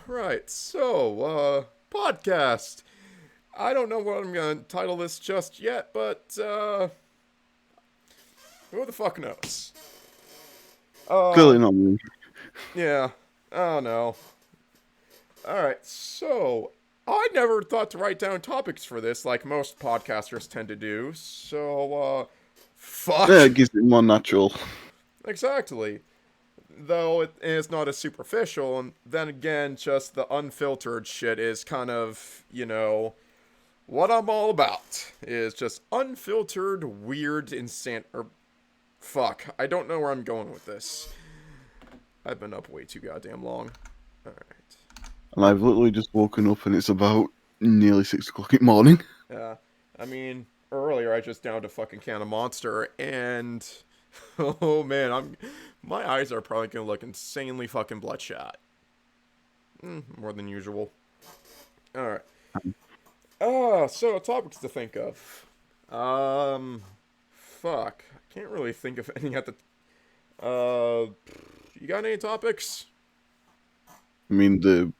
Right. So, podcast. I don't know what I'm gonna title this just yet, but who the fuck knows? Clearly Um, not me. yeah. Oh no. All right. So, I never thought to write down topics for this, like most podcasters tend to do. So, Yeah, fuck. it gives it more natural. Exactly. Though it is not as superficial, and then again, just the unfiltered shit is kind of, what I'm all about is just unfiltered, weird, insane. Or fuck, I don't know where I'm going with this. I've been up way too goddamn long. All right. And I've literally just woken up and it's about nearly 6 o'clock in the morning. Yeah. I mean, earlier I just downed a fucking can of Monster, and oh man, my eyes are probably gonna look insanely fucking bloodshot. More than usual. All right. So topics to think of. Fuck. I can't really think of any at the. Uh, you got any topics? I mean,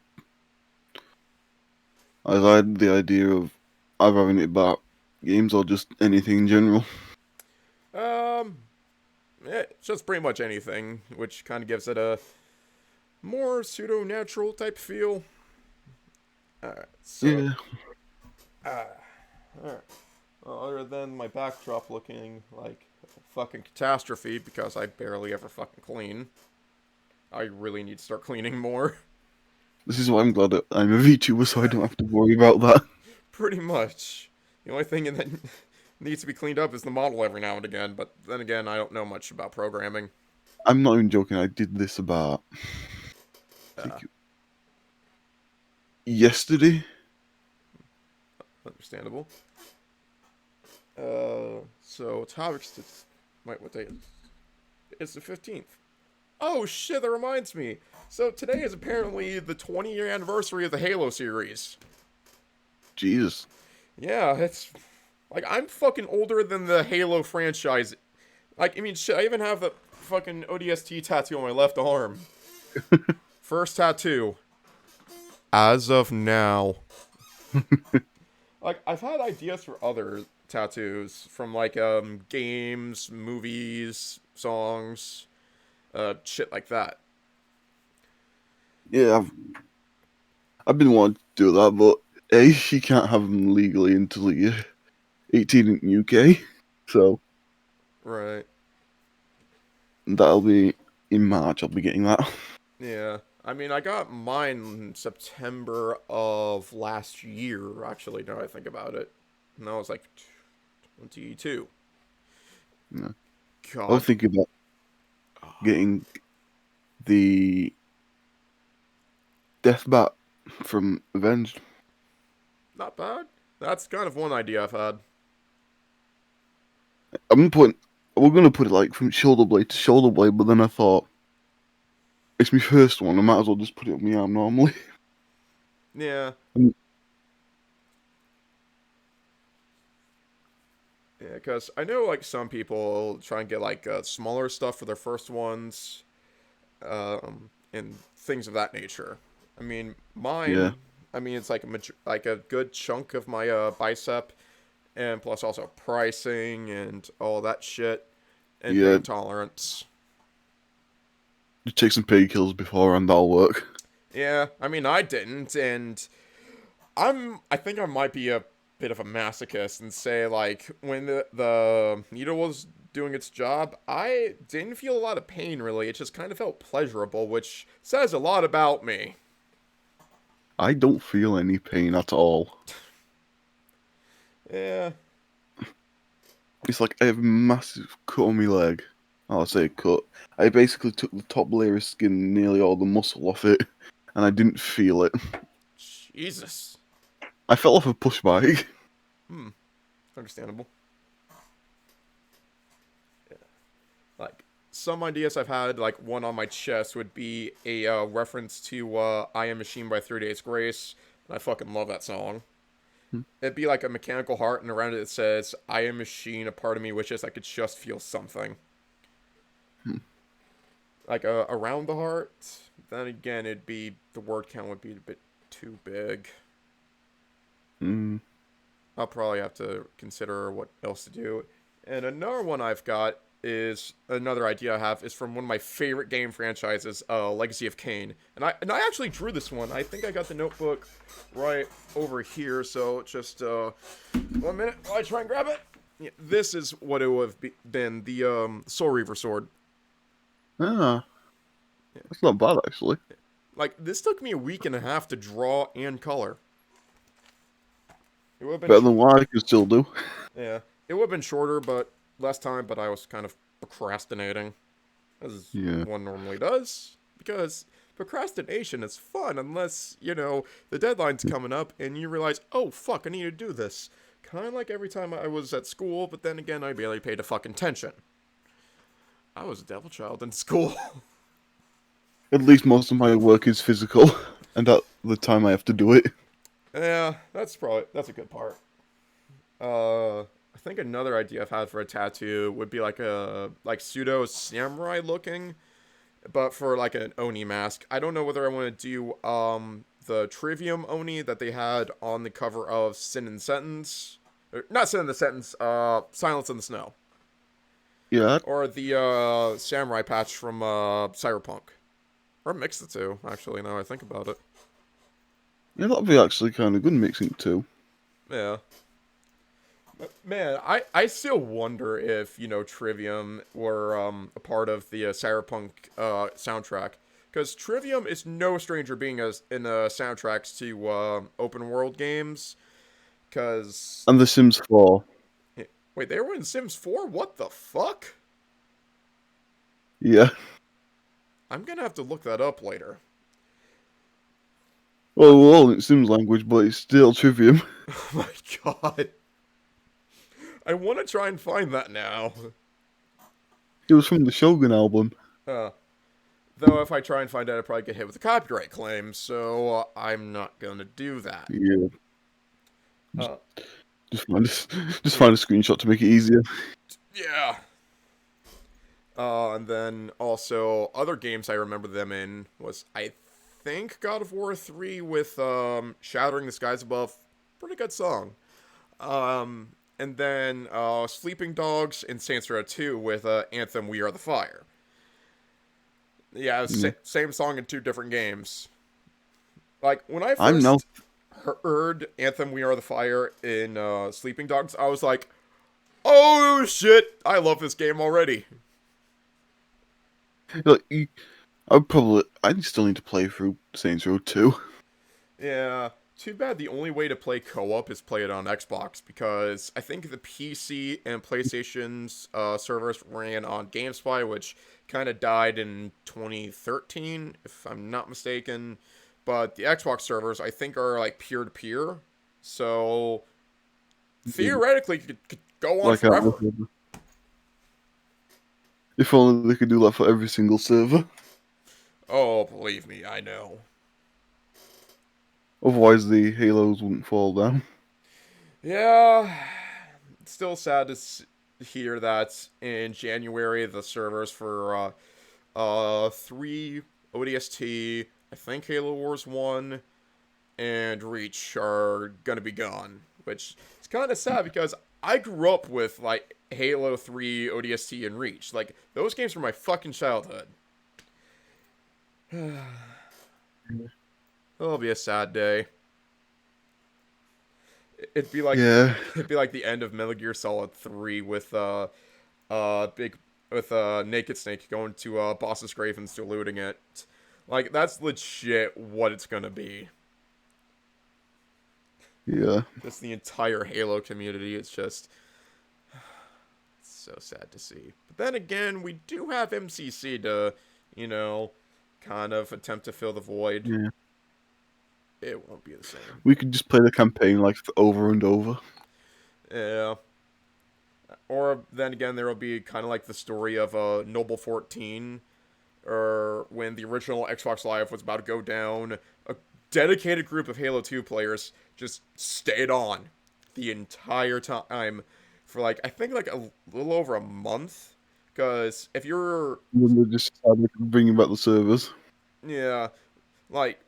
I've had the idea of either having it about games or just anything in general. Um, it's just pretty much anything, which kind of gives it a more pseudo natural type feel. Alright, so, Yeah, uh, alright. Well, other than my backdrop looking like a fucking catastrophe because I barely ever fucking clean, I really need to start cleaning more. this is why I'm glad that I'm a VTuber, so I don't have to worry about that. Pretty much. The only thing that needs to be cleaned up is the model every now and again, but then again, I don't know much about programming. I'm not even joking. I did this about, I Uh, think, yesterday. Understandable. So topics to wait, what day is? It's the 15th. Oh shit! That reminds me. So today is apparently the 20-year anniversary of the Halo series. Jesus. Yeah, it's like I'm fucking older than the Halo franchise. Like, I mean, shit. I even have the fucking ODST tattoo on my left arm. First tattoo. As of now. Like, I've had ideas for other tattoos from like games, movies, songs, shit like that. Yeah, I've been wanting to do that, but A, you can't have them legally until you're 18 in the UK. So Right. that'll be in March. I'll be getting that. Yeah. I mean, I got mine in September of last year, actually, now I think about it. And that was like 22. Yeah. I was God. thinking about getting the death bat from Avenged. Not bad. That's kind of one idea I've had. I'm putting. We're gonna put it like from shoulder blade to shoulder blade, but then I thought it's my first one. I might as well just put it on my arm normally. Yeah. Mm, Yeah, because I know, like, some people try and get, like, smaller stuff for their first ones, and things of that nature. I mean, yeah, mine, I mean, it's like like a good chunk of my bicep, and plus also pricing and all that shit, and yeah. pain tolerance. Just take some painkillers before, and that'll work. Yeah, I mean, I didn't, and I think I might be a bit of a masochist and say, like, when the needle was doing its job, I didn't feel a lot of pain, really. It just kind of felt pleasurable, which says a lot about me. I don't feel any pain at all. Yeah. It's like I have a massive cut on my leg. Oh, I say cut. I basically took the top layer of skin, nearly all the muscle off it, and I didn't feel it. Jesus. I fell off a push bike. Hmm. Understandable. Like, some ideas I've had, like one on my chest, would be a reference to I Am Machine by 3 Days Grace. And I fucking love that song. It'd be like a mechanical heart, and around it says, I am machine, a part of me wishes I could just feel something. Like, around the heart, then again, the word count would be a bit too big. Mm. I'll probably have to consider what else to do. And another one I've got is another idea I have is from one of my favorite game franchises, Legacy of Kain. And I actually drew this one. I think I got the notebook right over here. So just 1 minute while I try and grab it. Yeah, this is what it would have been, the Soul Reaver sword. Ah, that's not bad actually. Like, this took me a week and a half to draw and color. It would have been Better than what I can still do. Yeah, it would have been shorter, but less time. But I was kind of procrastinating, as Yeah. one normally does, because procrastination is fun unless the deadline's coming up and you realize, oh fuck, I need to do this. Kind of like every time I was at school, but then again, I barely paid a fucking attention. I was a devil child in school. At least most of my work is physical, and at the time I have to do it. Yeah, that's a good part. I think another idea I've had for a tattoo would be like a pseudo samurai looking, but for like an Oni mask. I don't know whether I want to do the Trivium Oni that they had on the cover of Sin and Sentence, or, not Sin and the Sentence, Silence in the Snow, Yeah, or the samurai patch from Cyberpunk, or mix the two. Actually, now I think about it, yeah, that'd be actually kind of good mixing too. yeah. Man, I still wonder if Trivium were a part of the Cyberpunk soundtrack, because Trivium is no stranger being in soundtracks to open world games. Because And The Sims 4. wait, they were in Sims 4. What the fuck? Yeah. I'm gonna have to look that up later. I, Well, we're all in Sims language, but it's still Trivium. oh my god, I want to try and find that now. It was from the Shogun album. Uh, though if I try and find out, I'd probably get hit with a copyright claim, so I'm not gonna do that. Yeah. Just, Uh, just yeah, find a screenshot to make it easier. yeah. And then also other games I remember them in was, I think, God of War 3 with Shattering the Skies Above. Pretty good song. And then Sleeping Dogs and Saints Row 2 with Anthem We Are the Fire. Yeah, Yeah. same song in two different games. Like, when I I'm now first heard Anthem We Are the Fire in Sleeping Dogs, I was like, oh shit, I love this game already. like I still need to play through Saints Row 2. Yeah, too bad the only way to play co-op is play it on Xbox, because I think the PC and PlayStation's servers ran on GameSpy, which kind of died in 2013, if I'm not mistaken. But the Xbox servers, I think, are like peer-to-peer, so theoretically could go on Like that. forever. If only they could do that for every single server. Oh, believe me, I know. Otherwise, the Halos wouldn't fall down. Yeah, it's still sad to hear that in January the servers for 3 ODST, I think Halo Wars 1, and Reach are gonna be gone. Which is kind of sad, because I grew up with like Halo 3, ODST, and Reach. Like, those games were my fucking childhood. It'll be a sad day. It'd be like Yeah. it'd be like the end of Metal Gear Solid 3 with big with Naked Snake going to Boss's grave and still looting it. Like, that's legit what it's gonna be. Yeah. Just the entire Halo community. It's just, it's so sad to see. But then again, we do have MCC to, kind of attempt to fill the void. Yeah. It won't be the same. We could just play the campaign like over and over. Yeah. Or then again, there will be kind of like the story of Noble 14, or when the original Xbox Live was about to go down, a dedicated group of Halo 2 players just stayed on the entire time for like, I think like a little over a month. Because if you're, And then they just decided to bring back the servers. Yeah, like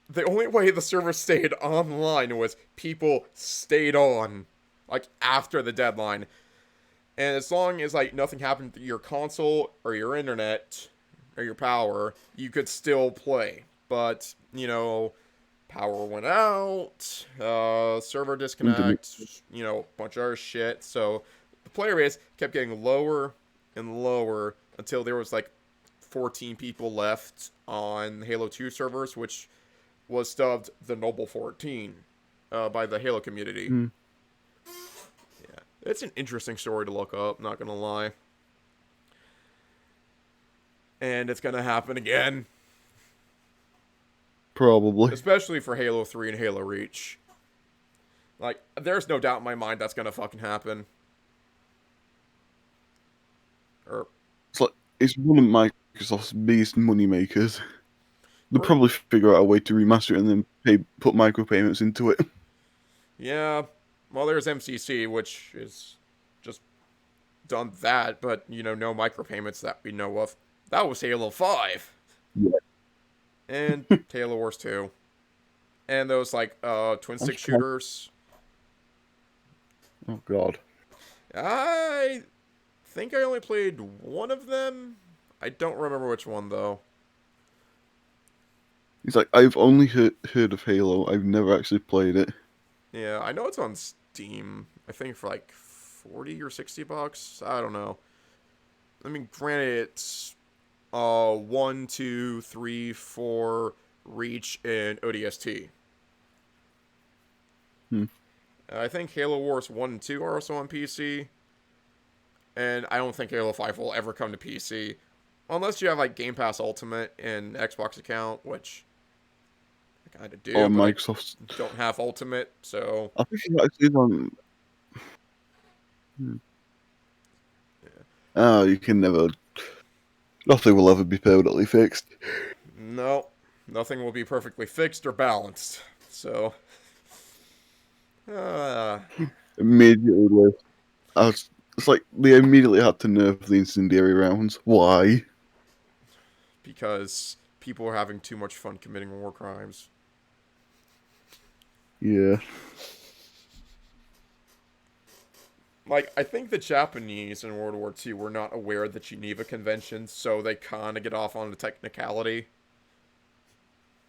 the only way the server stayed online was people stayed on, like after the deadline. And as long as like nothing happened to your console or your internet or your power, you could still play. But power went out, server Internet. disconnect, bunch of other shit. So the player base kept getting lower and lower until there was like 14 people left on Halo 2 servers, which was dubbed the Noble 14 by the Halo community. Hmm. Yeah, it's an interesting story to look up, not gonna lie. And it's gonna happen again, Probably. especially for Halo 3 and Halo Reach. Like, there's no doubt in my mind that's gonna fucking happen. Or, It's one of Microsoft's biggest money makers. They'll or probably figure out a way to remaster it and then put micropayments into it. yeah, well, there's MCC, which is just done that, but no micropayments that we know of. That was Halo 5 Yeah. and Halo Wars 2, and those like twin That's stick shooters. Oh god. I think I only played one of them. I don't remember which one though. He's like, I've only heard of Halo. I've never actually played it. Yeah, I know it's on Steam. I think for like 40 or $60. I don't know. I mean, granted, it's 1, 2, 3, 4 Reach and ODST. Hmm. I think Halo Wars 1 and 2 are also on PC. And I don't think Halo 5 will ever come to PC. Unless you have like Game Pass Ultimate and Xbox account, which I kind of do, Or but Microsoft's. I don't have Ultimate, so I think it actually is on. Hmm. Oh, you can never. Nothing will ever be permanently fixed. no, nothing will be perfectly fixed or balanced. So, uh, Immediately left. It's like they immediately had to nerf the incendiary rounds. Why? because people are having too much fun committing war crimes. Yeah. Like, I think the Japanese in World War II were not aware of the Geneva Convention, so they kind of get off on the technicality.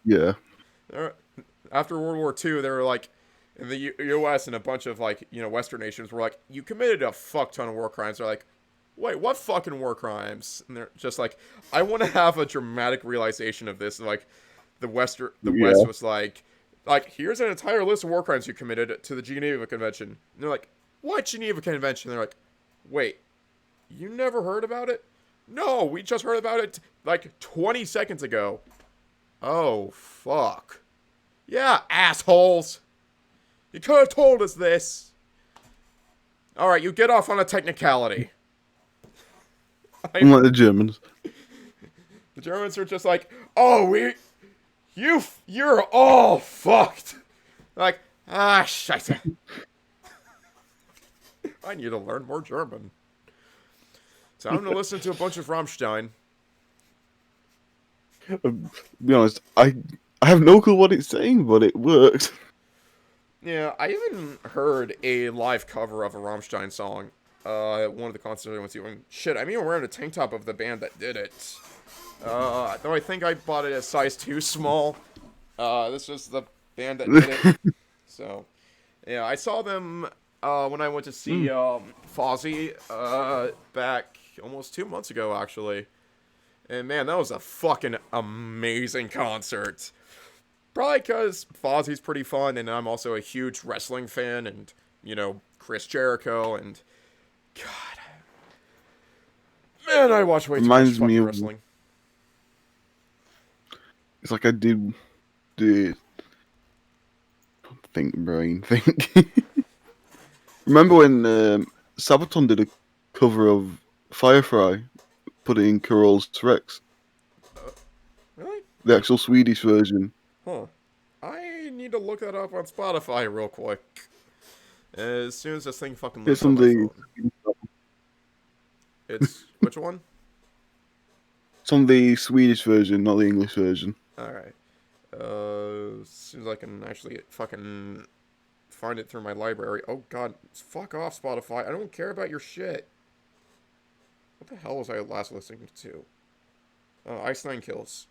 Yeah. After World War II, they were like, in the U.S. and a bunch of like Western nations were like, you committed a fuck ton of war crimes. They're like, wait, what fucking war crimes? And they're just like, I want to have a dramatic realization of this. Like, the West Yeah. was like here's an entire list of war crimes you committed to the Geneva Convention. And they're like, what Geneva Convention? And they're like, wait, you never heard about it? No, we just heard about it like 20 seconds ago. Oh fuck. Yeah, assholes. You could have told us this. Alright, you get off on a technicality. Unlike the Germans. The Germans are just like, oh, you're all fucked. Like, scheiße. I need to learn more German. So I'm gonna listen to a bunch of Rammstein. To be honest, I have no clue what it's saying, but it works. Yeah, I even heard a live cover of a Rammstein song. At one of the concerts I went to. And shit, I'm even wearing a tank top of the band that did it. Though I think I bought it a size too small. This was the band that did it. So, yeah, I saw them when I went to see Fozzy back almost 2 months ago, actually. And man, that was a fucking amazing concert. Probably because Fozzy's pretty fun, and I'm also a huge wrestling fan, and, Chris Jericho, and God. Man, I watch way too much Reminds me fucking of. wrestling. It's like I did the think. Remember when Sabaton did a cover of Firefly, put it in Carol's Rex, Really? the actual Swedish version. Huh. I need to look that up on Spotify real quick. As soon as this thing fucking It's loads on on my the. phone. It's which one? It's on the Swedish version, not the English version. Alright. Seems like I can actually fucking find it through my library. Oh god, fuck off, Spotify. I don't care about your shit. What the hell was I last listening to? Ice Nine Kills.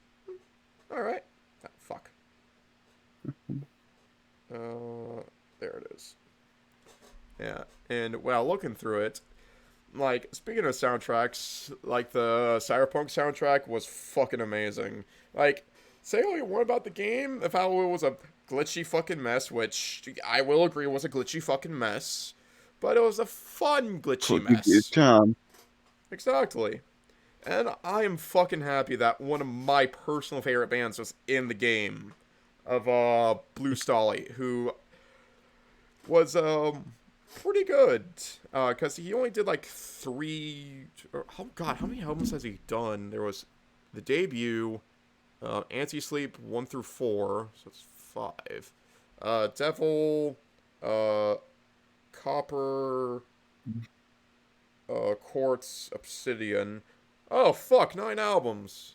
Alright. Ah, fuck. There it is. Yeah, and while looking through it, like, speaking of soundtracks, like, the Cyberpunk soundtrack was fucking amazing. Like, say all you want about the game, of how it was a glitchy fucking mess, which I will agree was a glitchy fucking mess, but it was a fun glitchy But give it a mess. charm. Exactly. And I am fucking happy that one of my personal favorite bands was in the game of Blue Stolly, who was pretty good. Cause he only did like 3 oh god, how many albums has he done? There was the debut, Anti-Sleep 1 through 4, so it's 5. Devil, uh Copper, Quartz, Obsidian. Oh fuck, 9 albums.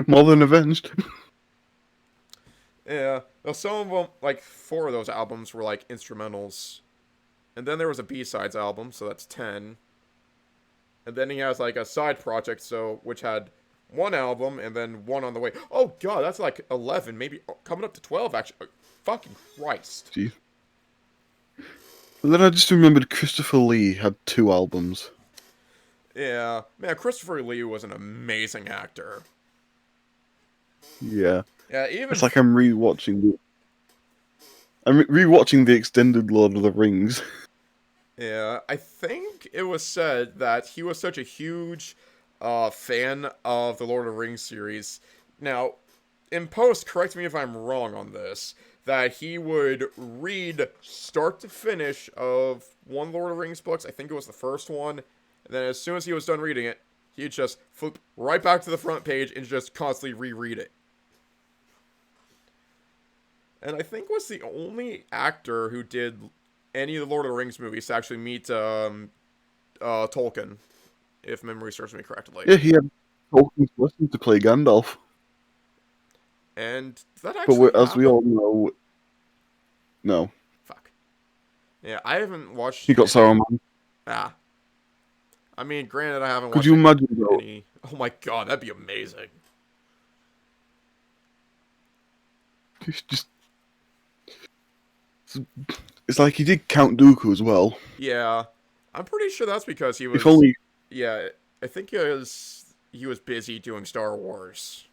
More than avenged. Yeah. Well, some of them, like 4 of those albums were like instrumentals. And then there was a B-sides album, so that's 10. And then he has like a side project, so which had 1 album and then 1 on the way. Oh god, that's like 11, maybe coming up to 12 actually. Fucking Christ. Jeez. And then I just remembered Christopher Lee had 2 albums. Yeah. Man, Christopher Lee was an amazing actor. Yeah. Yeah, even It's like I'm rewatching the extended Lord of the Rings. yeah, I think it was said that he was such a huge fan of the Lord of the Rings series. Now, in post, correct me if I'm wrong on this, that he would read start to finish of one Lord of the Rings books, I think it was the first one, and then as soon as he was done reading it, he'd just flip right back to the front page and just constantly reread it. And I think was the only actor who did any of the Lord of the Rings movies to actually meet Tolkien, if memory serves me correctly. Yeah, he had Tolkien's blessing to play Gandalf. And did that But actually as we happen? all know, no. Fuck. Yeah, I haven't He watched got Saruman. Ah. I mean, granted, I haven't Could watched you imagine, though? any. Oh my god, that'd be amazing. It's just. It's like he did Count Dooku as well. Yeah, I'm pretty sure that's because he If was. only. Yeah, I think he was busy doing Star Wars.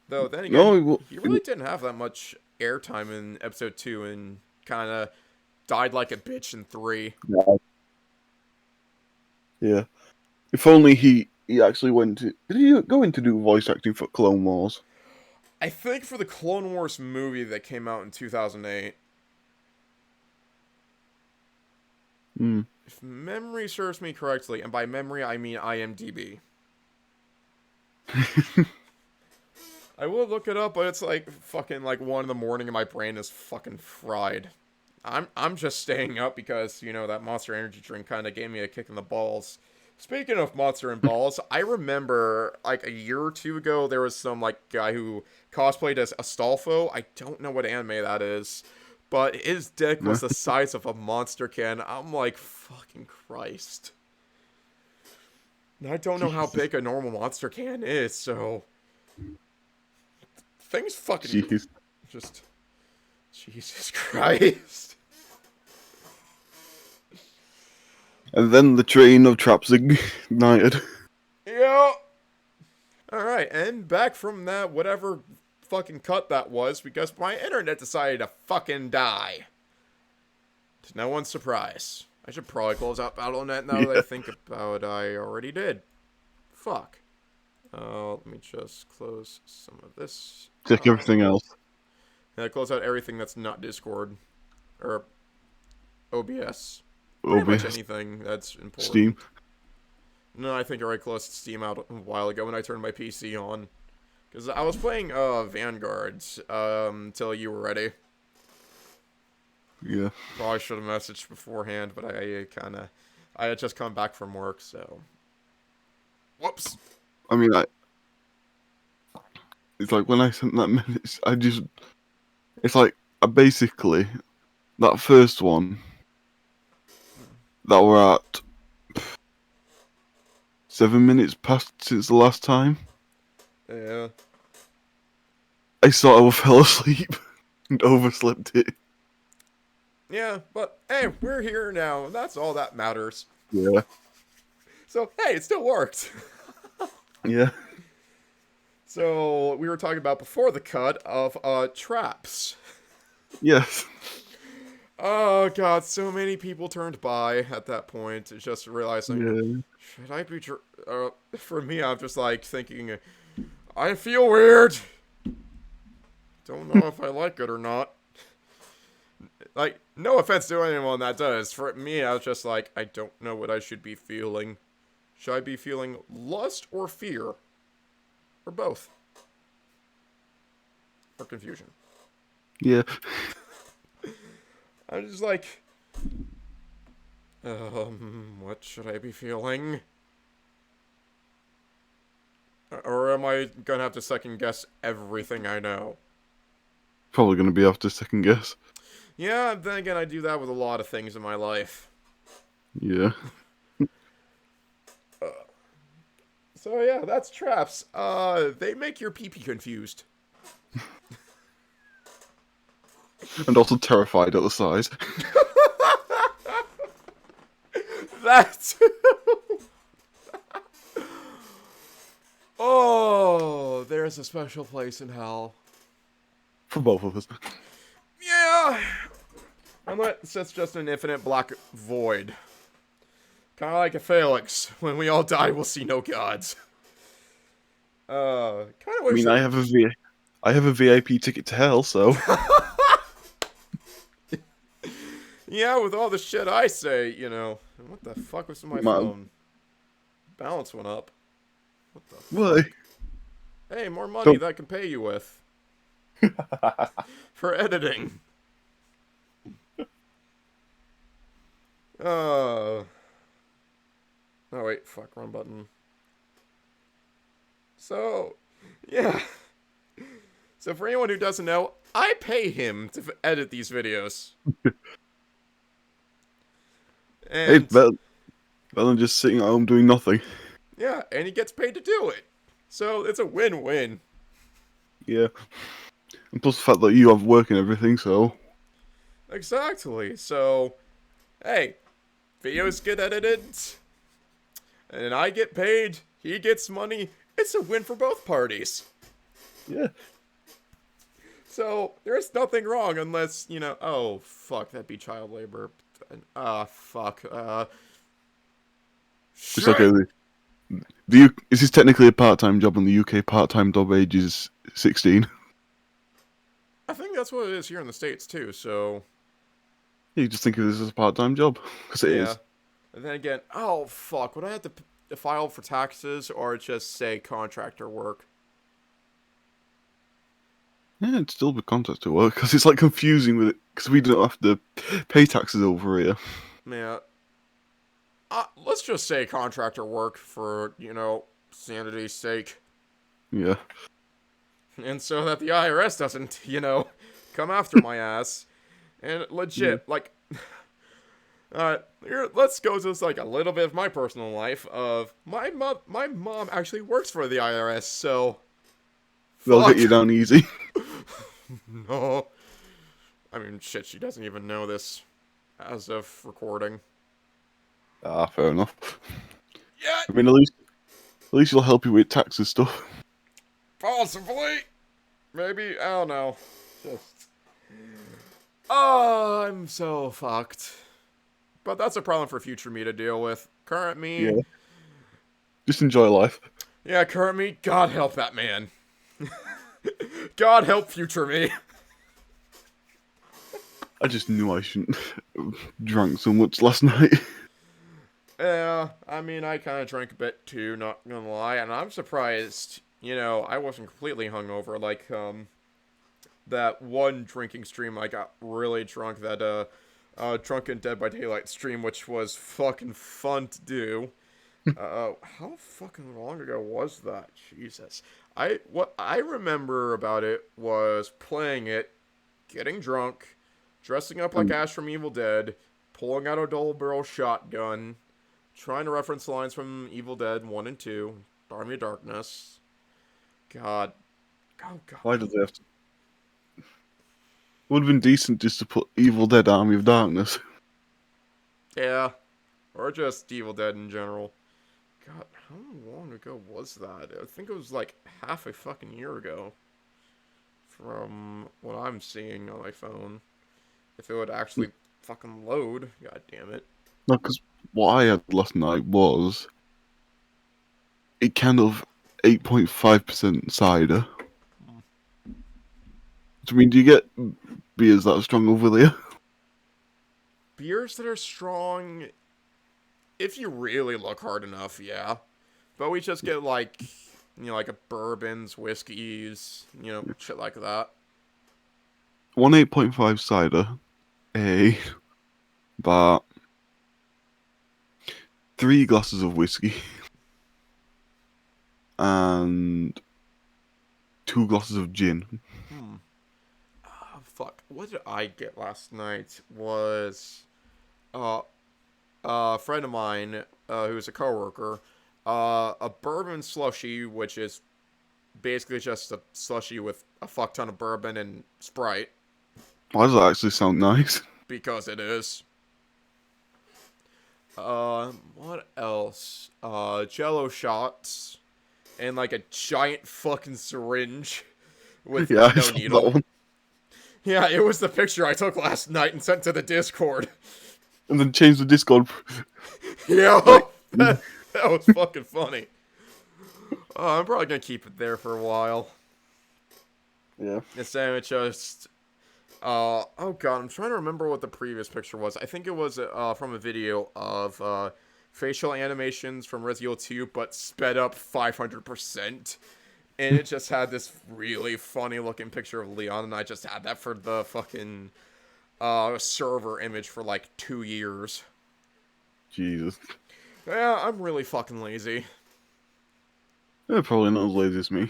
Though then again, No, he really didn't have that much airtime in Episode 2, and kind of died like a bitch in 3. yeah. If only he actually went to. Did he go in to do voice acting for Clone Wars? I think for the Clone Wars movie that came out in 2008, Hmm. if memory serves me correctly, and by memory I mean IMDb. I will look it up, but it's like fucking like 1 in the morning and my brain is fucking fried. I'm just staying up because, that Monster Energy drink kind of gave me a kick in the balls. Speaking of Monster and Balls, I remember like a year or 2 ago there was some like guy who cosplayed as Astolfo. I don't know what anime that is, but his dick was the size of a monster can. I'm like, fucking Christ. And I don't know how big a normal monster can is, so things fucking Jeez. just Jesus Christ. And then the train of traps ignited. Yeah. Alright, and back from that whatever fucking cut that was because my internet decided to fucking die. To no one's surprise. I should probably close out Battle.net now that I think about it. I already did. Fuck. Let me just close some of this. Check everything else. And close out everything that's not Discord. Or OBS. Pretty much OBS, anything that's important. Steam. No, I think I already closed Steam out a while ago when I turned my PC on. Because I was playing Vanguard until you were ready. Yeah. Probably should have messaged beforehand, but I kind of I had just come back from work, so. Whoops. I mean, it's like when I sent that message, it's like I basically that first one that we're at 7 minutes past since the last time. Yeah. I sort of fell asleep and overslept it. Yeah, but hey, we're here now, and that's all that matters. Yeah. So, hey, it still worked. Yeah. So, we were talking about before the cut of traps. Yes. Oh god, so many people turned by at that point, just realizing, Yeah. should I be for me, I'm just like thinking, I feel weird. Don't know if I like it or not. Like, no offense to anyone that does. For me, I was just like, I don't know what I should be feeling. Should I be feeling lust or fear? Or both? Or confusion? Yeah. I'm just like, what should I be feeling? Or am I gonna have to second guess everything I know? Probably gonna be after second guess. Yeah, then again, I do that with a lot of things in my life. Yeah. So yeah, that's traps. They make your pee-pee confused. And also terrified at the size. That Oh, there's a special place in hell. For both of us. Yeah! Unless it's just an infinite black void. Kinda like a Felix. When we all die, we'll see no gods. Kinda I wish mean, I have a VIP ticket to hell, so. Yeah, with all the shit I say, you know. What the fuck was my phone? Balance went up. What the Why? fuck? Hey, more money Don't- that I can pay you with. For editing. Oh wait, fuck, wrong button. So, yeah. So for anyone who doesn't know, I pay him to edit these videos. Hey, And better than just sitting at home doing nothing. yeah, and he gets paid to do it. So it's a win-win. Yeah. And plus the fact that you have work and everything, so. Exactly. So, hey, videos get edited, and I get paid, he gets money. It's a win for both parties. Yeah. So, there's nothing wrong unless, you know, oh, fuck, that'd be child labor. Fuck, It's okay. Is this technically a part-time job in the UK? Part-time job age is 16. I think that's what it is here in the States, too, so... You just think of this as a part-time job, because it is. And then again, oh, fuck, would I have to file for taxes, or just say contractor work? Yeah, it'd still be contractor work, because it's like confusing with it, because we don't have to pay taxes over here. Yeah. Let's just say contractor work for, you know, sanity's sake. Yeah. And so that the IRS doesn't, you know, come after my ass. And legit, like, let's go to like a little bit of my personal life of my mom actually works for the IRS, so They'll fuck. get you down easy. No. I mean, shit, she doesn't even know this as of recording. Ah, fair enough. Yeah, I mean, at least she'll help you with taxes stuff. possibly. Maybe, I don't know. Just... Oh, I'm so fucked. But that's a problem for future me to deal with. Current me... Yeah. Just enjoy life. Yeah, current me, God help that man. God help future me. I just knew I shouldn't have drank so much last night. Yeah, I mean, I kind of drank a bit too, not gonna lie, and I'm surprised, you know, I wasn't completely hungover, like, that one drinking stream I got really drunk that, Drunken Dead by Daylight stream, which was fucking fun to do. How fucking long ago was that? Jesus. What I remember about it was playing it, getting drunk, dressing up like And Ash from Evil Dead, pulling out a double barrel shotgun, trying to reference lines from Evil Dead 1 and 2, Army of Darkness. God. Oh, God. why did they have to? Would have been decent just to put Evil Dead Army of Darkness. Yeah. Or just Evil Dead in general. God, how long ago was that? I think it was like half a fucking year ago. From what I'm seeing on my phone. If it would actually fucking load. God damn it. No, because what I had last night was it kind of 8.5% cider. I mean, do you get beers that are strong over there? Beers that are strong, if you really look hard enough, yeah. But we just get like, like a bourbons, whiskeys, shit like that. One 8.5 cider, about 3 glasses of whiskey, and 2 glasses of gin. Oh, fuck. What did I get last night? Was uh a friend of mine, who's a coworker, a bourbon slushy, which is basically just a slushy with a fuck ton of bourbon and Sprite, Why does that actually sound nice? because it is. What else? Jello shots, and like a giant fucking syringe with Yeah, I no saw that needle. one. Yeah, it was the picture I took last night and sent to the Discord. And then change the Discord. Yeah, Like, that was fucking funny. I'm probably gonna keep it there for a while. yeah. Instead of just, oh god, I'm trying to remember what the previous picture was. I think it was from a video of facial animations from Resident Evil 2, but sped up 500%. And it just had this really funny looking picture of Leon, and I just had that for the fucking server image for like 2 years. Jesus. Yeah, I'm really fucking lazy. They're probably not as lazy as me.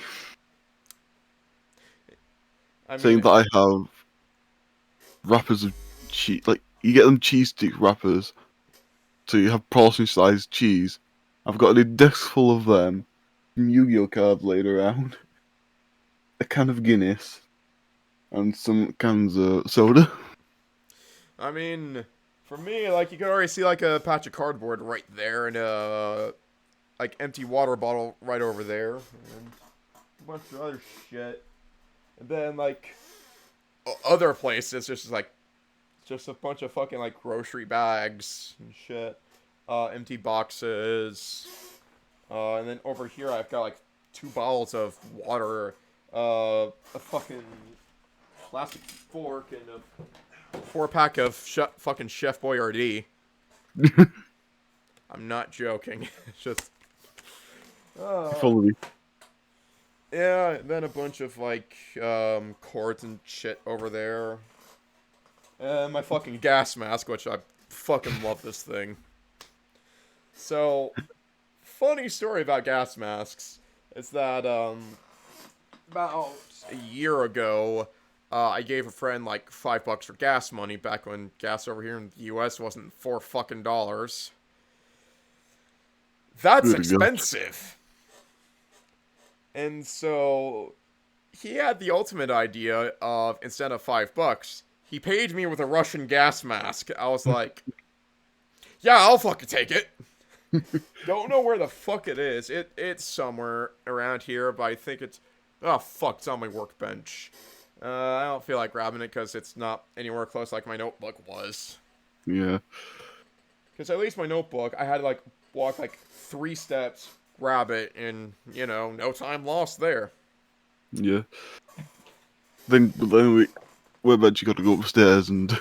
I Saying mean, that I have wrappers of cheese. Like, you get them cheese stick wrappers. So you have portion sized cheese. I've got a desk full of them. Some Yu-Gi-Oh cards laid around. A can of Guinness. And some cans of soda. I mean, for me, like, you can already see, like, a patch of cardboard right there, and like, empty water bottle right over there, and a bunch of other shit. And then, like, other places, just a bunch of fucking, like, grocery bags and shit. Empty boxes. And then over here, I've got, like, 2 bottles of water, a fucking plastic fork, and a 4-pack of fucking Chef Boyardee. I'm not joking. It's just, Probably. yeah. Then a bunch of like cords and shit over there. And my fucking gas mask, which I fucking love this thing. So, funny story about gas masks is that about a year ago, I gave a friend like $5 for gas money back when gas over here in the U.S. wasn't $4 fucking. That's Good God. expensive. And so he had the ultimate idea of, instead of $5, he paid me with a Russian gas mask. I was like, yeah, I'll fucking take it. Don't know where the fuck it is. It's somewhere around here, but I think it's, oh fuck, it's on my workbench. I don't feel like grabbing it because it's not anywhere close like my notebook was. Yeah. Because at least my notebook, I had to like walk like 3 steps, grab it, and no time lost there. Yeah. Then we eventually got to go upstairs and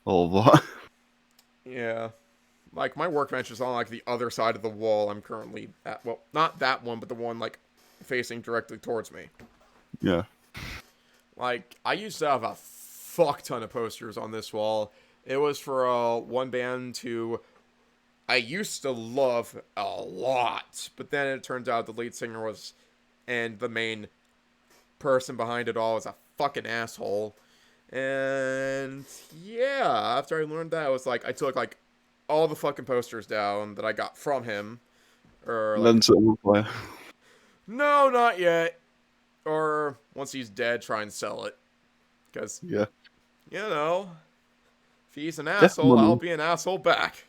all of that. Yeah. Like, my workbench is on, like, the other side of the wall I'm currently at. Well, not that one, but the one, like, facing directly towards me. Yeah. Like, I used to have a fuck ton of posters on this wall. It was for one band who I used to love a lot, but then it turns out the lead singer was, and the main person behind it all was a fucking asshole. And yeah, after I learned that, it was like I took like all the fucking posters down that I got from him, or And like, then set them on fire. no, not yet, or once he's dead, try and sell it, because Yeah. you know, if he's an Death asshole, I'll money. be an asshole back.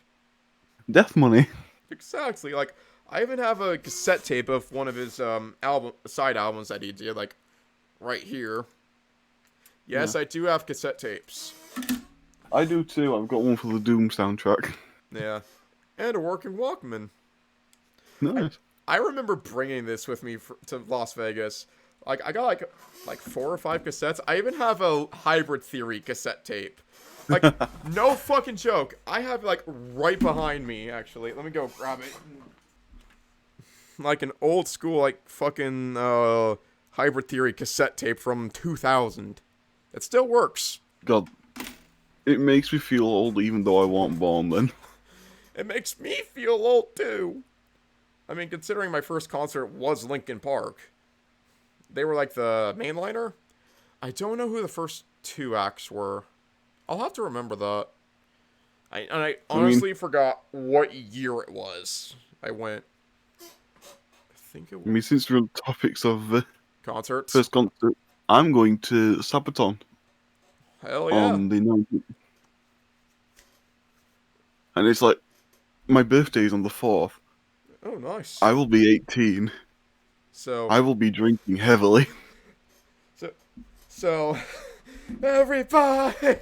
Death money. Exactly. Like I even have a cassette tape of one of his side albums that he did, like right here. Yeah. Yes, I do have cassette tapes. I do too. I've got one for the Doom soundtrack. Yeah, and a working Walkman. I Nice. I remember bringing this with me to Las Vegas. Like I got like 4 or 5 cassettes. I even have a Hybrid Theory cassette tape. Like no fucking joke. I have like right behind me actually. Let me go grab it. Like an old school like fucking Hybrid Theory cassette tape from 2000. It still works. God, it makes me feel old even though I wasn't born then. It makes me feel old too. I mean, considering my first concert was Linkin Park, they were like the mainliner. I don't know who the first 2 acts were. I'll have to remember that. I I mean, honestly forgot what year it was. I went. I think it I was mean, since we're on topics of concerts. first concert, I'm going to Sabaton Hell yeah! on the 19th. And it's like, my birthday is on the 4th. Oh, nice. I will be 18. So, I will be drinking heavily. so, so, everybody, I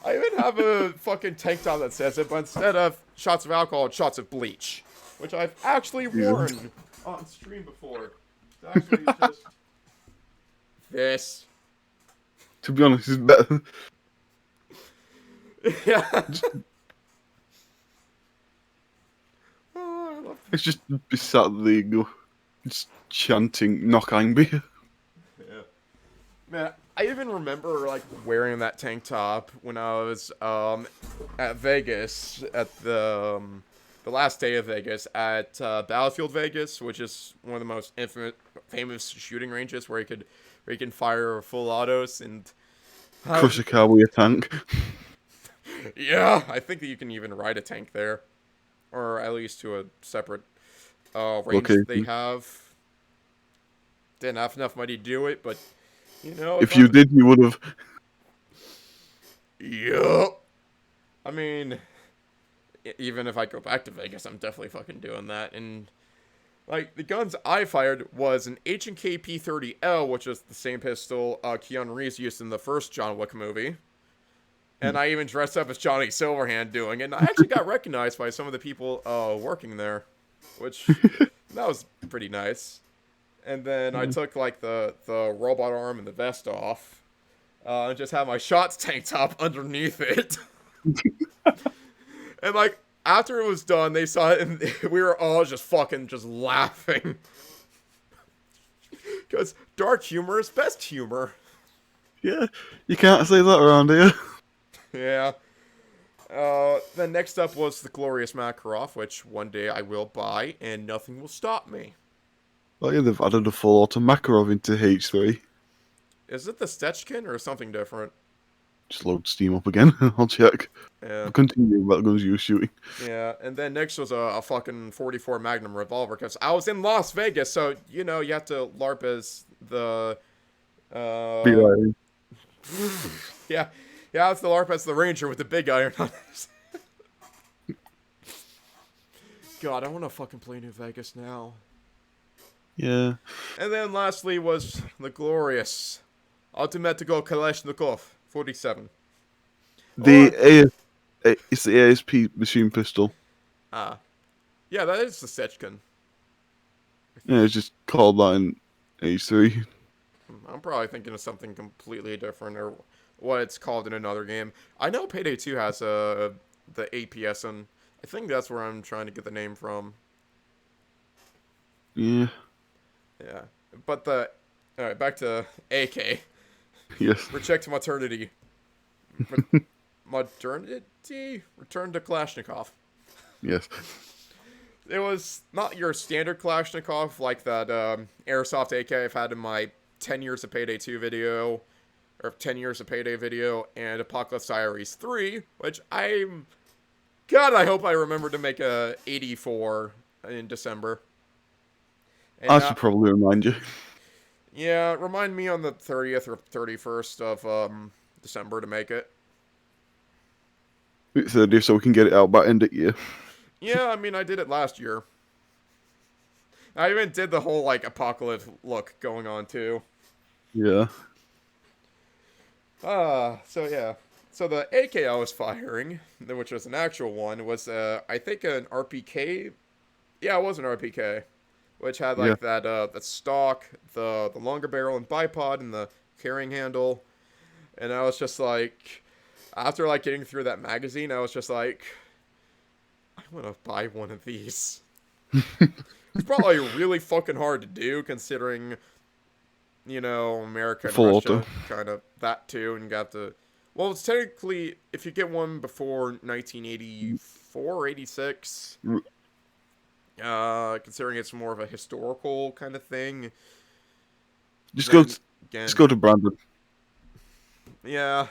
even have a fucking tank top that says it, but instead of shots of alcohol, it's shots of bleach, which I've actually Yeah. worn on stream before. It's actually just this. To be honest, it's better. Yeah. Oh, I love It's just be sat there, just chanting Knock ein Bier. yeah. Man, I even remember like wearing that tank top when I was at Vegas at the last day of Vegas at Battlefield Vegas, which is one of the most famous shooting ranges where you can fire full autos and Crush a car with a tank. yeah, I think that you can even ride a tank there, or at least to a separate range Okay. that they have. Didn't have enough money to do it, but you know, If you did, you would have. Yup. I mean, even if I go back to Vegas, I'm definitely fucking doing that. And like the guns I fired was an H&K P30L, which is the same pistol Keanu Reeves used in the first John Wick movie. And I even dressed up as Johnny Silverhand doing it. And I actually got recognized by some of the people working there, which that was pretty nice. And then I took like the robot arm and the vest off, and just had my shots tank top underneath it. And like after it was done, they saw it and we were all just fucking just laughing. Because dark humor is best humor. Yeah, you can't say that around here. Yeah. Then next up was the Glorious Makarov, which one day I will buy, and nothing will stop me. Oh yeah, they've added a full auto Makarov into H3. Is it the Stechkin or something different? Just load Steam up again. I'll check. Yeah. I'll continue about guns you were shooting. Yeah, and then next was a fucking 44 Magnum revolver, because I was in Las Vegas, so, you know, you have to LARP as the, Be like, yeah, it's the LARP as the Ranger with the big iron on it. God, I want to fucking play New Vegas now. yeah. And then lastly was the glorious Automatico Kalashnikov 47. It's the ASP machine pistol. Yeah, that is the Sechkin. Yeah, it's just called that in H3. I'm probably thinking of something completely different, or what it's called in another game. I know Payday 2 has the APS, and I think that's where I'm trying to get the name from. Yeah. Yeah, but alright, back to AK. Yes. Reject maternity. Modernity? Return to Kalashnikov. Yes. It was not your standard Kalashnikov like that Airsoft AK I've had in my 10 years of Payday 2 video, or 10 years of Payday video, and Apocalypse Diaries 3, which I'm... God, I hope I remember to make a 84 in December. And I should probably remind you. yeah, remind me on the 30th or 31st of December to make it. It's 30 so we can get it out by end of year. Yeah, I mean, I did it last year. I even did the whole, like, apocalypse look going on, too. Yeah. So yeah. So the AK I was firing, which was an actual one, was, I think an RPK. Yeah, it was an RPK. Which had, Yeah. like, the stock, the longer barrel and bipod, and the carrying handle. And I was just like... After, like, getting through that magazine, I was just like... I want to buy one of these. It's probably really fucking hard to do, considering, you know, America and Full Russia, auto. kind of that too, and got the... Well, it's technically, if you get one before 1984 or 86, considering it's more of a historical kind of thing, Just go. then again, Just go to Brandon. yeah,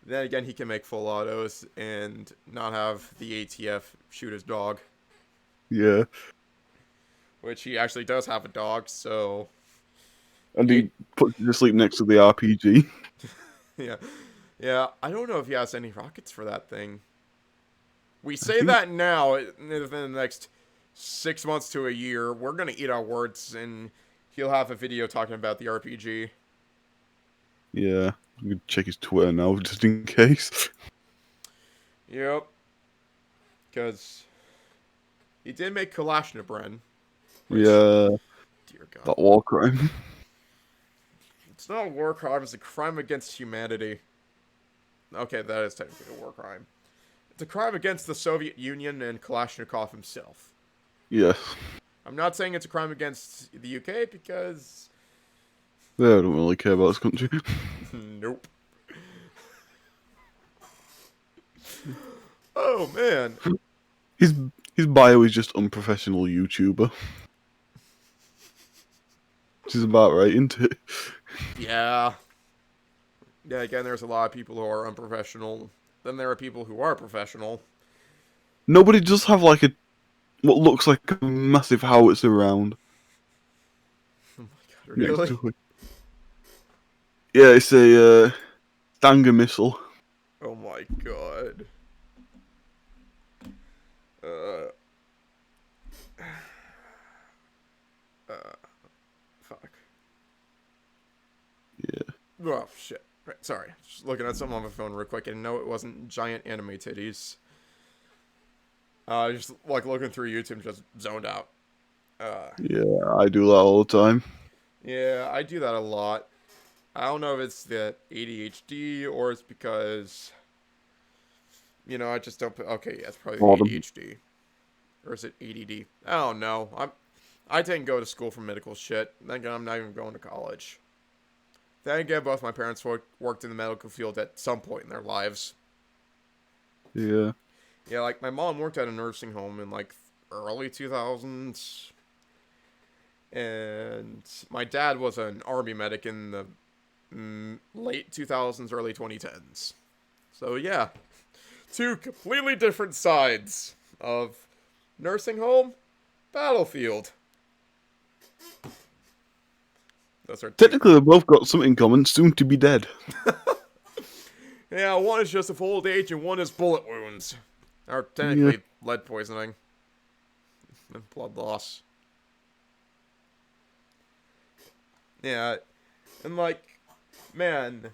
then again, he can make full autos and not have the ATF shoot his dog, Yeah. which he actually does have a dog, so... And Yeah, he puts you to sleep next to the RPG. yeah, yeah. I don't know if he has any rockets for that thing. We I say think. that now. Within the next 6 months to a year, we're gonna eat our words, and he'll have a video talking about the RPG. Yeah. I'm gonna check his Twitter now just in case. Yep, because he did make Kalashnikov, which, Yeah. dear God, That war crime. it's not a war crime. It's a crime against humanity. Okay, that is technically a war crime. It's a crime against the Soviet Union and Kalashnikov himself. Yes. I'm not saying it's a crime against the UK because... Yeah, I don't really care about this country. Nope. Oh, man. His his bio is just unprofessional YouTuber. Which is about right, isn't it? Yeah. Yeah, again, there's a lot of people who are unprofessional. Then there are people who are professional. Nobody does have like a what looks like a massive howitzer round Oh my god, next really? to it. Yeah, it's a Stanger missile. Oh my god. Uh... Fuck. Yeah. Oh, shit. Right, sorry. Just looking at something on my phone real quick, and no, it wasn't giant anime titties. Just, like, looking through YouTube, just zoned out. Yeah, I do that all the time. Yeah, I do that a lot. I don't know if it's the ADHD or it's because, you know, I just don't put... Okay, yeah, it's probably Boredom. ADHD. Or is it ADD? I don't know. I didn't go to school for medical shit. Then again, I'm not even going to college. Then again, both my parents worked in the medical field at some point in their lives. Yeah. Yeah, like, my mom worked at a nursing home in, like, early 2000s. And my dad was an army medic in the late 2000s, early 2010s. So, yeah. Two completely different sides of nursing home, battlefield. Those are two. Technically, they've both got something in common. Soon to be dead. Yeah, one is just of old age and one is bullet wounds. Or technically lead poisoning. And blood loss. Yeah. And like, man.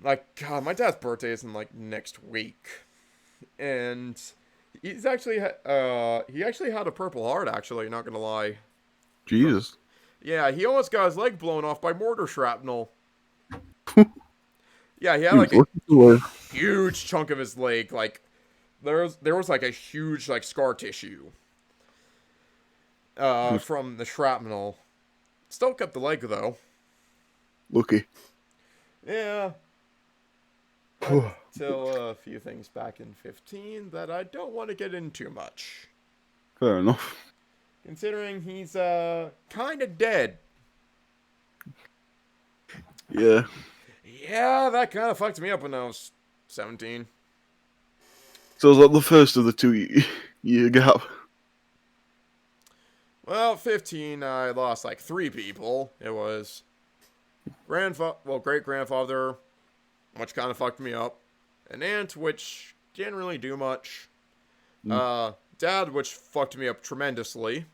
Like, God, my dad's birthday is in like next week. And he's actually, he actually had a Purple Heart, actually, not gonna lie. Jesus. Yeah, he almost got his leg blown off by mortar shrapnel. Yeah, he had He like was a lucky to live. huge chunk of his leg, like there was like a huge like scar tissue from the shrapnel. Still kept the leg though. Lucky. Yeah, until a few things back in 15 that I don't want to get into much. Fair enough. Considering he's, kinda dead. Yeah. Yeah, that kinda fucked me up when I was 17. So it was like the first of the 2 year gap. Well, 15, I lost like 3 people. It was great grandfather, which kind of fucked me up. An aunt, which didn't really do much. Mm. Dad, which fucked me up tremendously.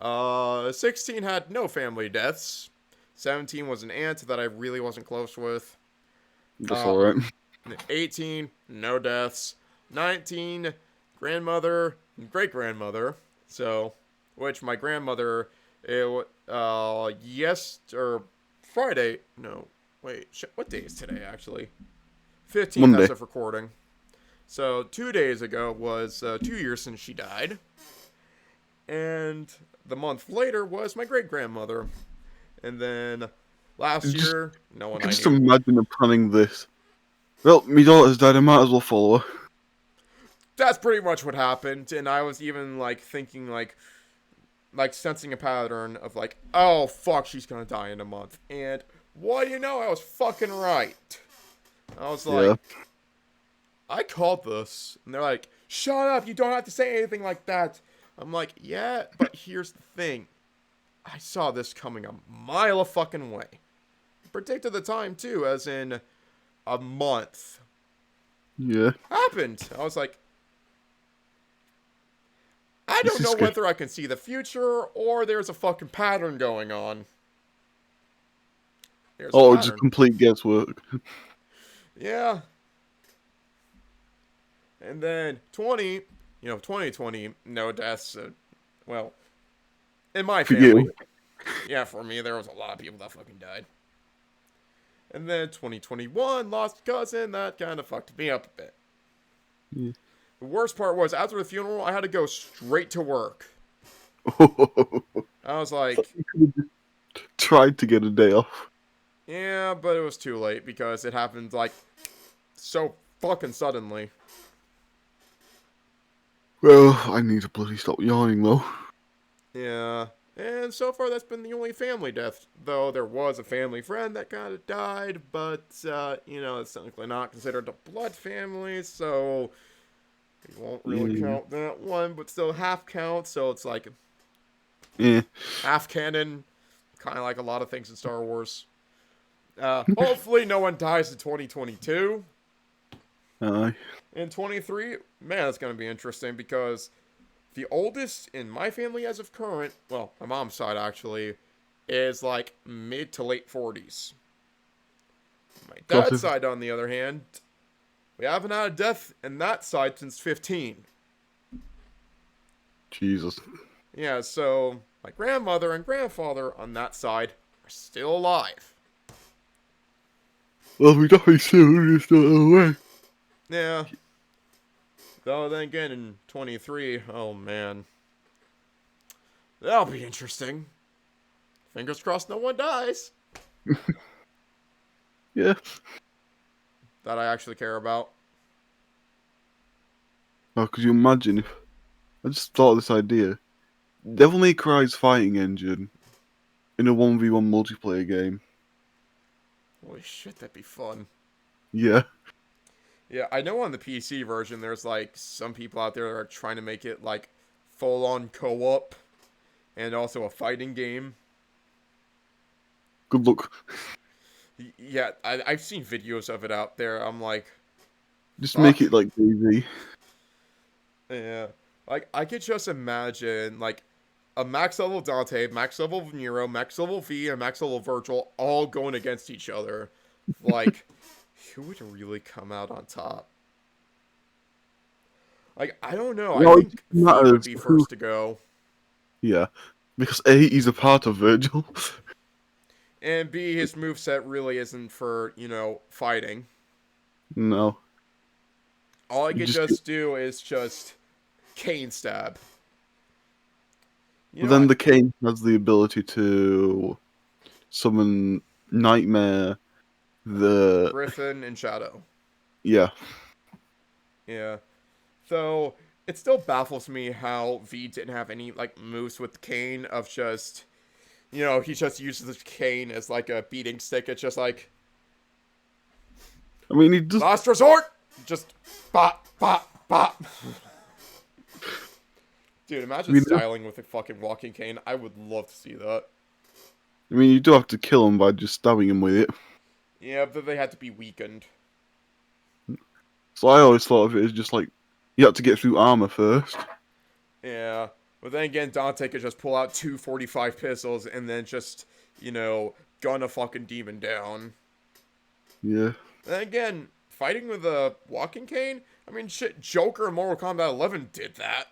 16 had no family deaths. 17 was an aunt that I really wasn't close with. That's Uh, alright. 18, no deaths. 19, grandmother, great grandmother. So, which my grandmother, or Friday, no, wait, what day is today actually? 15th Monday. as of recording. So, 2 days ago was 2 years since she died. And the month later was my great grandmother. And then last Just, year, no I one can I just knew. imagine them planning this. Well, my daughter's died, I might as well follow her. That's pretty much what happened. And I was even like thinking like sensing a pattern of like, oh fuck, she's gonna die in a month. And what do you know, I was fucking right. I was Yeah. like, I called this. And they're like, shut up, you don't have to say anything like that. I'm like, yeah, but here's the thing. I saw this coming a mile a fucking way. Predicted the time too, as in a month. Yeah. Happened. I was like, I This don't is know good. whether I can see the future or there's a fucking pattern going on. There's a Oh, just pattern. complete guesswork. Yeah. And then 2020, no deaths. Well, in my For family. you. Yeah, for me, there was a lot of people that fucking died. And then 2021, lost a cousin. That kind of fucked me up a bit. Yeah. The worst part was, after the funeral, I had to go straight to work. I was like, You could have just tried to get a day off. yeah, but it was too late because it happened, like, so fucking suddenly. Well, I need to bloody stop yawning though. Yeah. And so far, that's been the only family death. Though there was a family friend that kind of died, but, it's technically not considered a blood family, so we won't really Yeah. count that one, but still half count, so it's like Yeah. half canon, kind of like a lot of things in Star Wars. Hopefully, no one dies in 2022. Aye. In 23, man, that's going to be interesting because the oldest in my family as of current, well, my mom's side actually, is like mid to late 40s. My dad's Gossip. side, on the other hand, we haven't had a death in that side since 15. Jesus. Yeah, so my grandmother and grandfather on that side are still alive. Well, we die soon, it's not away. Yeah. Though then again, in 23, oh man. That'll be interesting. Fingers crossed no one dies. Yeah. That I actually care about. Oh, could you imagine if I just thought of this idea? Devil May Cry's fighting engine in a 1v1 multiplayer game. Holy shit, that'd be fun. Yeah. Yeah, I know on the PC version there's like some people out there that are trying to make it like full on co op and also a fighting game. Good luck. Yeah, I've seen videos of it out there. I'm like, Just make fuck. it like Daisy. Yeah. Like, I could just imagine like a max level Dante, max level Nero, max level V, and max level Virgil all going against each other. Like, who would really come out on top? Like, I don't know. I No, it think just V would matters be who. first to go. Yeah. Because A, he's a part of Virgil. And B, his moveset really isn't for, fighting. No. All I You could just. just do is just cane stab. You But know, then the cane has the ability to summon Nightmare, the Griffin and Shadow. yeah. Yeah. Though it still baffles me how V didn't have any like moves with Kane of just he just uses the cane as like a beating stick. It's just like I mean, he does. last resort. Just bop bop bop. Dude, I imagine mean, styling with a fucking walking cane. I would love to see that. you do have to kill him by just stabbing him with it. Yeah, but they had to be weakened. So I always thought of it as just like you had to get through armor first. Yeah. But then again, Dante could just pull out 245 pistols and then just, gun a fucking demon down. Yeah. And again, fighting with a walking cane? I mean, shit, Joker in Mortal Kombat 11 did that.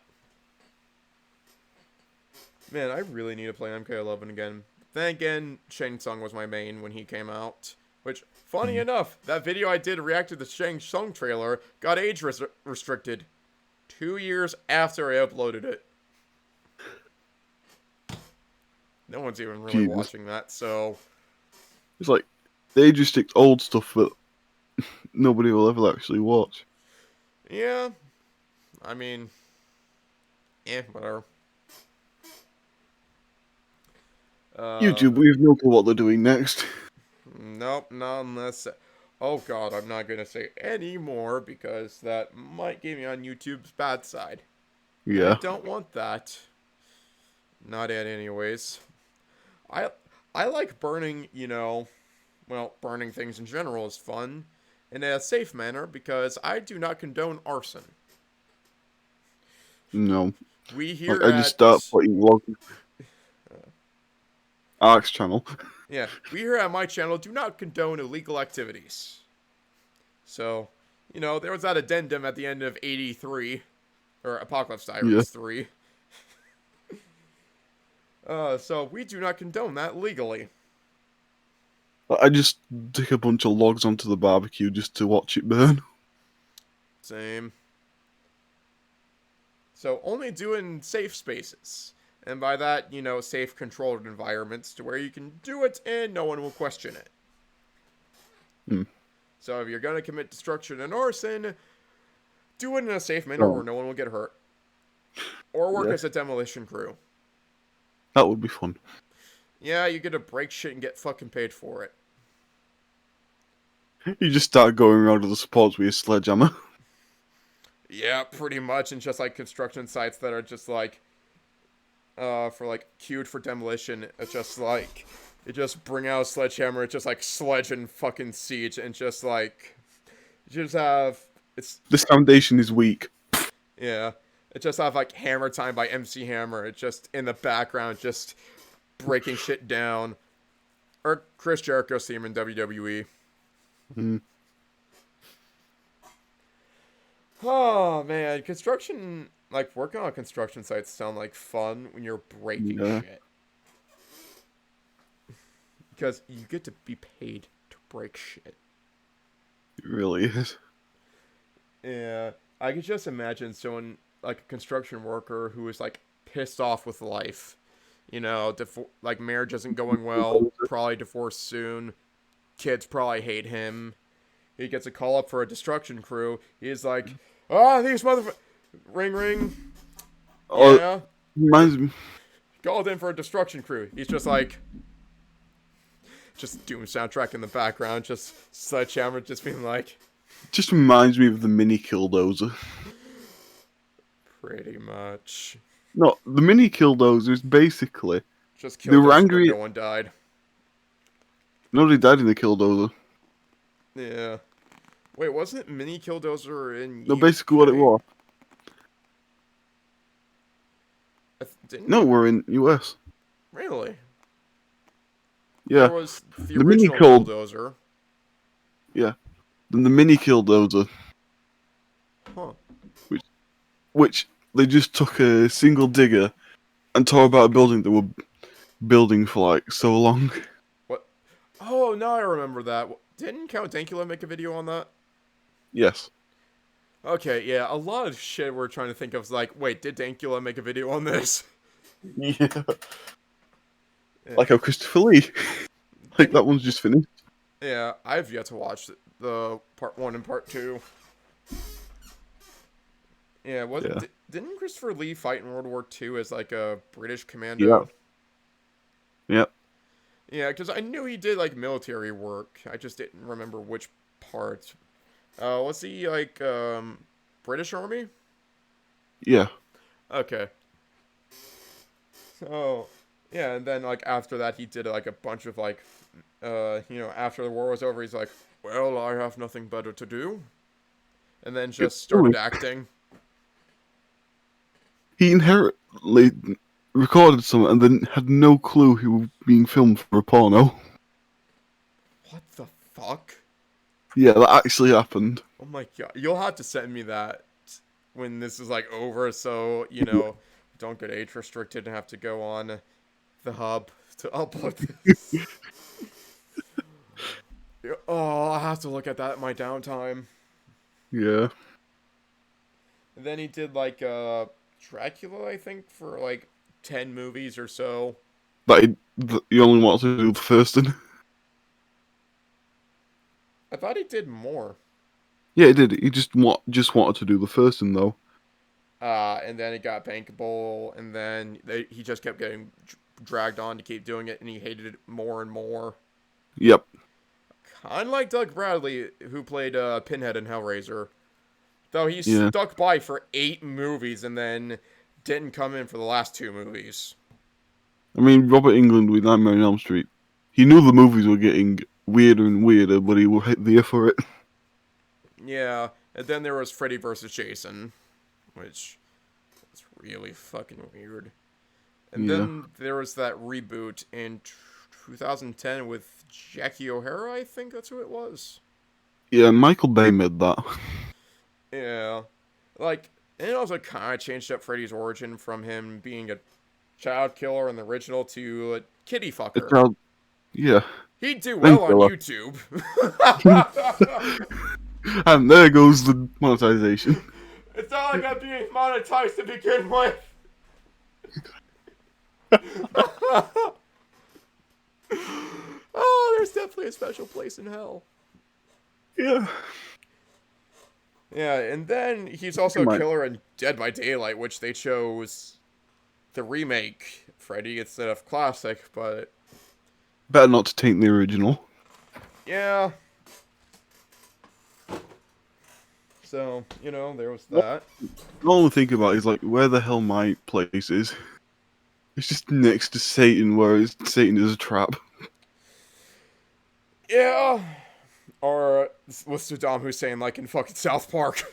Man, I really need to play MK11 again. Then again, Shang Tsung was my main when he came out. Which, funny enough, that video I did reacted to the Shang Tsung trailer got age restricted 2 years after I uploaded it. No one's even really Jesus. watching that, so... It's like they just stick old stuff that nobody will ever actually watch. Yeah. I mean... whatever. YouTube, we have no clue what they're doing next. Nope, not unless... Oh god, I'm not gonna say any more because that might get me on YouTube's bad side. I Yeah. don't want that. Not yet anyways. I like burning, burning things in general is fun in a safe manner because I do not condone arson. No. We here I just at start putting Ark's channel. Yeah, we here at my channel do not condone illegal activities. So, there was that addendum at the end of 83, or Apocalypse Diaries 3. So we do not condone that legally. I just stick a bunch of logs onto the barbecue just to watch it burn. Same. So only do it in safe spaces. And by that, safe controlled environments to where you can do it and no one will question it. So if you're going to commit destruction and arson, do it in a safe manner where no one will get hurt. Or work as a demolition crew. That would be fun. Yeah, you get to break shit and get fucking paid for it. You just start going around to the spots with your sledgehammer. Yeah, pretty much. And just like construction sites that are just like, for like queued for demolition, it's just like, you just bring out a sledgehammer, it's just like sledge and fucking siege, and just like, you just have, This foundation is weak. Yeah. It just have like Hammer Time by MC Hammer. It's just in the background, just breaking shit down. Or Chris Jericho's theme in WWE. Oh man, construction, like working on construction sites sound like fun when you're breaking shit. Because you get to be paid to break shit. It really is. Yeah, I could just imagine someone like a construction worker who is like pissed off with life. Like marriage isn't going well, probably divorced soon. Kids probably hate him. He gets a call up for a destruction crew. He's like, these ring ring. Yeah. Reminds me. Called in for a destruction crew. He's just like, just Doom soundtrack in the background, just sledgehammer, just being like. Just reminds me of the mini Killdozer. Pretty much. No, the mini Killdozer is basically just killed. They were angry. No one died. Nobody died in the Killdozer. Yeah. Wait, wasn't it mini Killdozer in? No, basically what it was. No, we're in US. Really? Yeah. There was the original Killdozer. Yeah. Then the mini Killdozer. Huh. Which they just took a single digger and tore about a building that were building for like so long. What? Oh, now I remember that. Didn't Count Dankula make a video on that? Yes. Okay, yeah. A lot of shit we're trying to think of is like, wait, did Dankula make a video on this? Yeah. Like how Christopher Lee. Like that one's just finished. Yeah, I've yet to watch the part 1 and part 2. Yeah, Yeah. didn't Christopher Lee fight in World War II as like a British Yeah. commando? Yeah. Yeah, because I knew he did like military work. I just didn't remember which part. Was he like British Army? Yeah. Okay. So yeah, and then like after that he did like a bunch of like after the war was over he's like, well, I have nothing better to do. And then It, just started acting. he inherently recorded something and then had no clue he was being filmed for a porno. What the fuck? Yeah, that actually happened. Oh my god. You'll have to send me that when this is like over so, don't get age restricted and have to go on the hub to upload this. Oh, I have to look at that in my downtime. Yeah. And then he did like Dracula, I think, for like 10 movies or so. But he only wants to do the first one. I thought he did more. Yeah, he did. He just wanted to do the first one though. And then it got bankable, and then he just kept getting dragged on to keep doing it, and he hated it more and more. Yep. Kind of like Doug Bradley, who played Pinhead in Hellraiser. Though he Yeah. stuck by for 8 movies and then didn't come in for the last 2 movies. I mean, Robert England with Nightmare on Elm Street. He knew the movies were getting weirder and weirder, but he was there for it. Yeah, and then there was Freddy vs. Jason, which was really fucking weird. And Yeah. then there was that reboot in 2010 with Jackie O'Hara, I think that's who it was. Yeah, Michael Bay made that. Yeah. Like, and it also kind of changed up Freddy's origin from him being a child killer in the original to a kitty A fucker. child. Yeah. He'd do Thank well on you. YouTube. And there goes the monetization. It's not like I'm being monetized to begin with. Oh, there's definitely a special place in hell. Yeah. Yeah, and then he's also a Might. killer in Dead by Daylight, which they chose the remake Freddy instead of classic, but Better not to taint the original. yeah. So, there was that. All I think about is like where the hell my place is. It's just next to Satan, where Satan is a trap. Yeah. Or with Saddam Hussein, like in fucking South Park.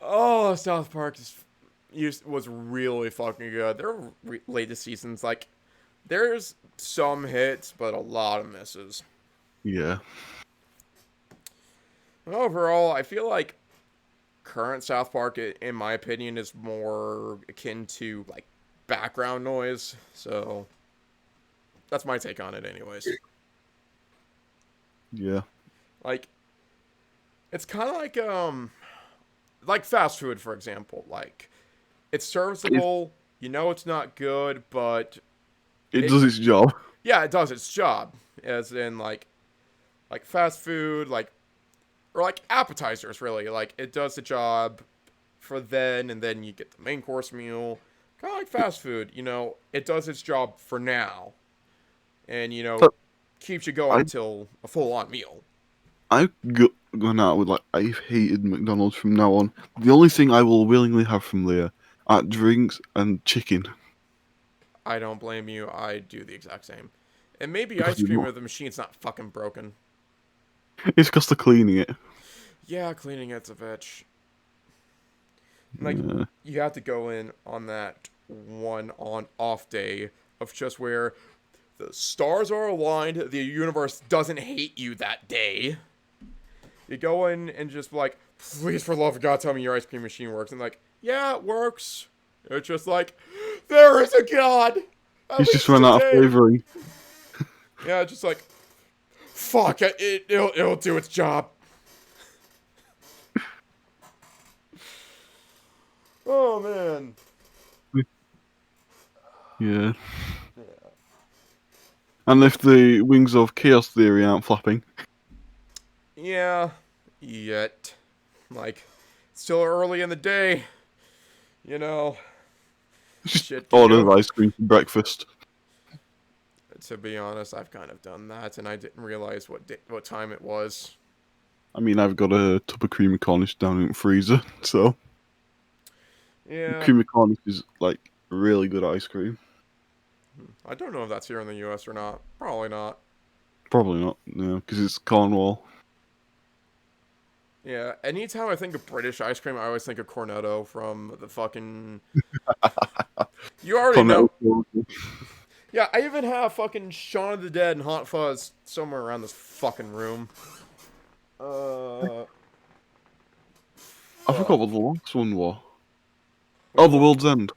Oh, South Park was really fucking good. Their latest seasons, like, there's some hits, but a lot of misses. Yeah. Overall, I feel like current South Park, in my opinion, is more akin to like background noise. So that's my take on it, anyways. Yeah. Like, it's kind of like fast food, for example. Like, it's serviceable. It's not good, but It does its job. yeah, it does its job. As in like fast food, or like appetizers, really. Like, it does the job for then, and then you get the main course meal. Kind of like fast food, it does its job for now, and But keeps you going I until a full-on meal. I've gone out with like I've hated McDonald's from now on. The only thing I will willingly have from there are drinks and chicken. I don't blame you. I do the exact same. And maybe Because ice cream if the machine's not fucking broken. it's because they're cleaning it. Yeah, cleaning it's a bitch. Like, Yeah. you have to go in on that one on-off day of just where the stars are aligned, the universe doesn't hate you that day. You go in and just like, please, for the love of God, tell me your ice cream machine works. And like, yeah, it works. It's just like, there is a God. At He's least just run out of today. flavoring. Yeah, just like, fuck it, it'll do its job. Oh man. Yeah. And if the wings of chaos theory aren't flapping, Yeah, yet. Like, still early in the day, you know, just shit can order go. ice cream for breakfast. To be honest, I've kind of done that, and I didn't realize what time it was. I mean, I've got a tub of creamy Cornish down in the freezer, so Yeah, creamy Cornish is like really good ice cream. I don't know if that's here in the U.S. or not. Probably not. Probably not, no, because it's Cornwall. Yeah, anytime I think of British ice cream, I always think of Cornetto from the fucking. You already know. Cornetto. Yeah, I even have fucking Shaun of the Dead and Hot Fuzz somewhere around this fucking room. I forgot Fuck. what the last one was. Oh, Which The one? World's End.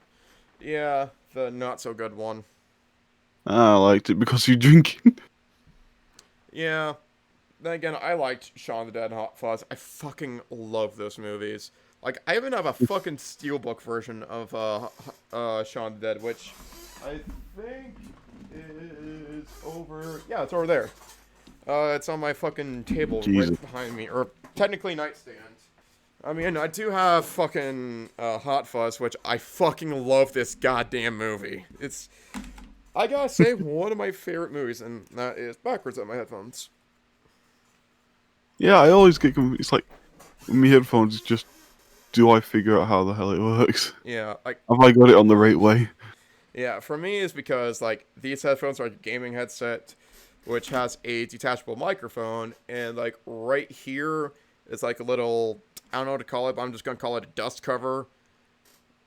Yeah, the not so good one. Ah, I liked it because you're drinking. Yeah. Then again, I liked Shaun of the Dead and Hot Fuzz. I fucking love those movies. Like, I even have a fucking steelbook version of Shaun of the Dead, which I think is over. Yeah, it's over there. It's on my fucking table right Jesus. behind me, or technically nightstand. I mean, I do have fucking Hot Fuzz, which I fucking love this goddamn movie. It's, I gotta say, one of my favorite movies, and that is backwards on my headphones. Yeah, I always get confused. It's like, with my headphones, it's just, do I figure out how the hell it works? Yeah, like, Have I got it on the right way? yeah, for me is because like these headphones are like a gaming headset, which has a detachable microphone, and like right here is like a little, I don't know what to call it, but I'm just gonna call it a dust cover.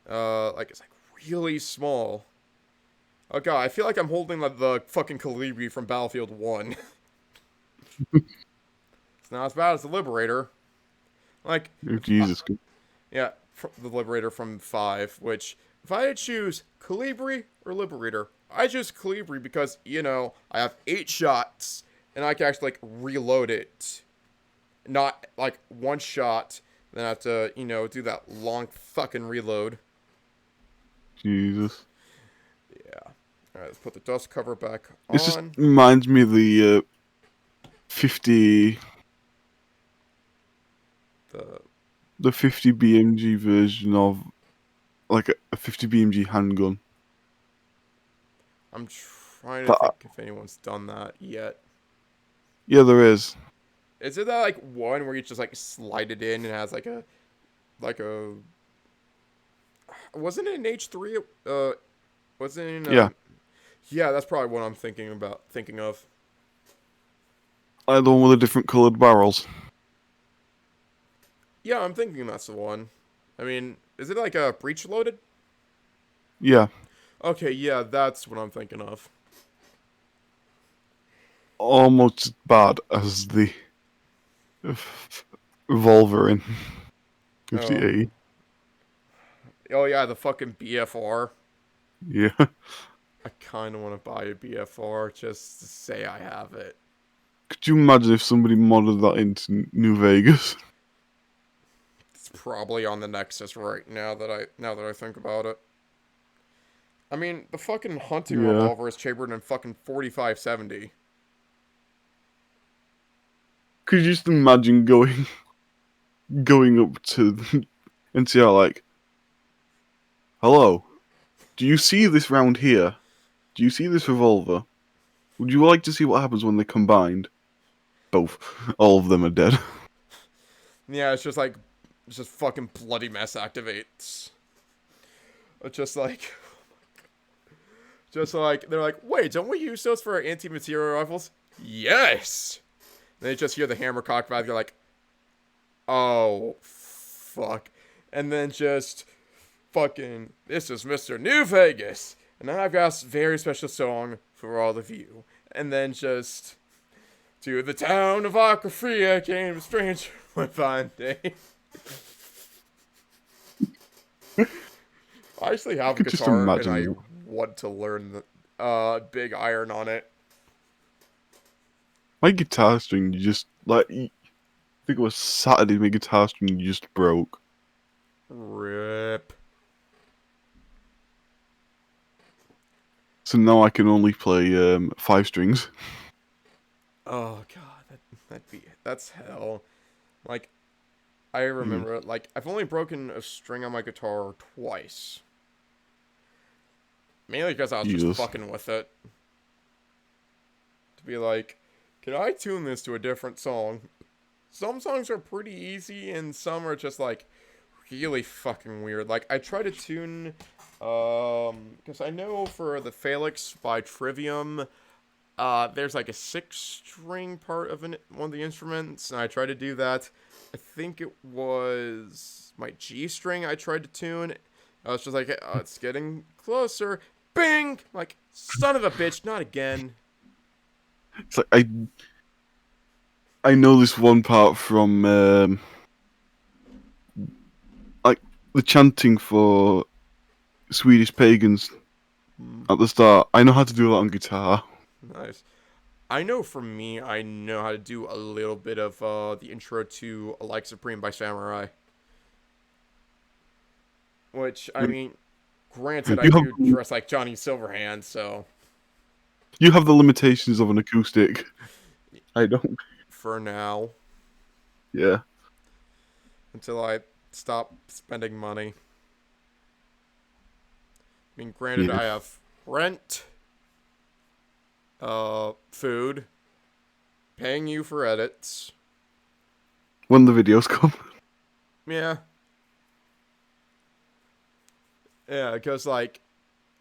Like it's like really small. Oh god, I feel like I'm holding like the fucking Calibri from Battlefield 1. It's not as bad as the Liberator. Like, Oh, Jesus. yeah, the Liberator from 5, which, if I had to choose Calibri or Liberator, I choose Calibri because, you know, I have 8 shots, and I can actually, like, reload it. Not, like, one shot, then I have to, you know, do that long fucking reload. Jesus. Yeah. Alright, let's put the dust cover back This just on. reminds me of the 50, The the 50 BMG version of like a 50 BMG handgun. I'm trying to That, think if anyone's done that yet. yeah, there is. Is it that, like, one where you just, like, slide it in and has, like a, wasn't it an H3? Wasn't it in, Yeah, yeah, that's probably what I'm thinking of. like the one with the different coloured barrels. Yeah, I'm thinking that's the one. I mean, is it like a breech loaded? Yeah, Okay, yeah, that's what I'm thinking of. almost as bad as the revolver in Oh, 50A. oh yeah, the fucking BFR. Yeah. I kind of want to buy a BFR just to say I have it. Could you imagine if somebody modded that into New Vegas? It's probably on the Nexus right now that I think about it. I mean, the fucking hunting Yeah. revolver is chambered in fucking 4570. Could you just imagine going up to NCR like, hello, do you see this round here? Do you see this revolver? Would you like to see what happens when they're combined? Both. All of them are dead. Yeah, it's just like, it's just fucking bloody mess activates. It's just like, they're like, wait, don't we use those for our anti-material rifles? Yes! And they just hear the hammer cock valve, you're like, oh, fuck. And then just, fucking, this is Mr. New Vegas. And then I've got a very special song for all of you. And then just, to the town of Aquafria came a stranger one fine day. I actually I have a could just guitar, and imagine I that. want to learn the big iron on it. My guitar string, you just, like, I think it was Saturday, my guitar string just broke. Rip. So now I can only play 5 strings. Oh god, that's hell. Like I Mm, remember, like I've only broken a string on my guitar twice, mainly because I was just Jesus. fucking with it to be like, can I tune this to a different song? Some songs are pretty easy, and some are just like really fucking weird. Like I try to tune, because I know for the Felix by Trivium, there's like a 6 string part of one of the instruments, and I tried to do that. I think it was my G string I tried to tune. I was just like, oh, it's getting closer. Bing! Like, son of a bitch, not again. It's like I know this one part from like the chanting for Swedish pagans Hmm, at the start. I know how to do that on guitar. nice. I know for me, I know how to do a little bit of the intro to Like Supreme by Samurai. Which, I mean, granted, I You have do dress like Johnny Silverhand, so you have the limitations of an acoustic. I don't. for now, Yeah. until I stop spending money. I mean, granted, Yeah. I have rent, food, paying you for edits. When the videos come. Yeah, yeah, because like,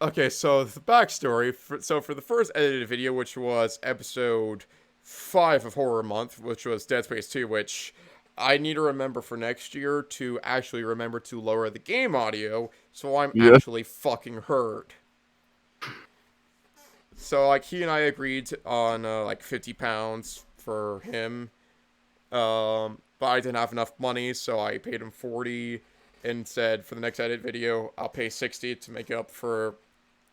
okay, so the backstory. For the first edited video, which was episode 5 of Horror Month, which was Dead Space 2, which I need to remember for next year to actually remember to lower the game audio so I'm Yeah. actually fucking heard. So like he and I agreed on like £50 for him. But I didn't have enough money, so I paid him 40 and said for the next edit video I'll pay 60 to make up for,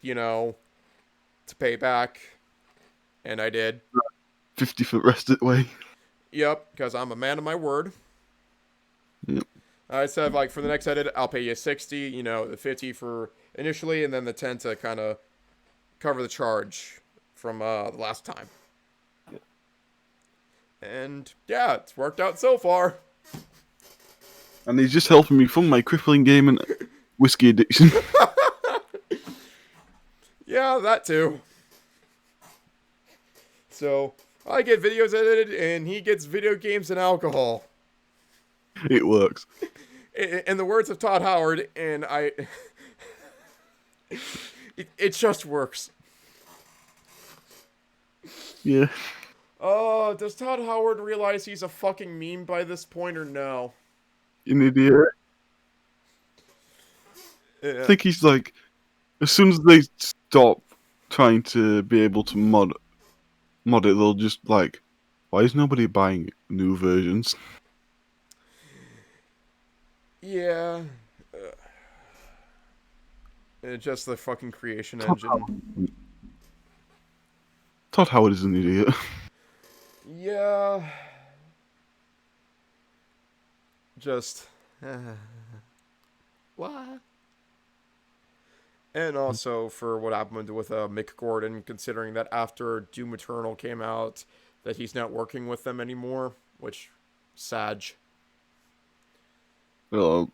you know, to pay back, and I did. 50-foot rest it way. Yep, because I'm a man of my word. Yep. I said like for the next edit I'll pay you 60, you know, the 50 for initially, and then the 10 to kind of cover the charge from the last time. And yeah, it's worked out so far. And he's just helping me fund my crippling game and whiskey addiction. Yeah, that too. So I get videos edited, and he gets video games and alcohol. It works. In the words of Todd Howard, and it just works. Yeah. Oh, does Todd Howard realize he's a fucking meme by this point or no? An idiot. I Yeah. think he's like, as soon as they stop trying to be able to mod it, they'll just like, why is nobody buying new versions? Yeah. Just the fucking creation Todd engine. Howard, Todd Howard is an idiot. Yeah. Just. What? And also for what happened with Mick Gordon, considering that after Doom Eternal came out, that he's not working with them anymore, which, sag. Uh,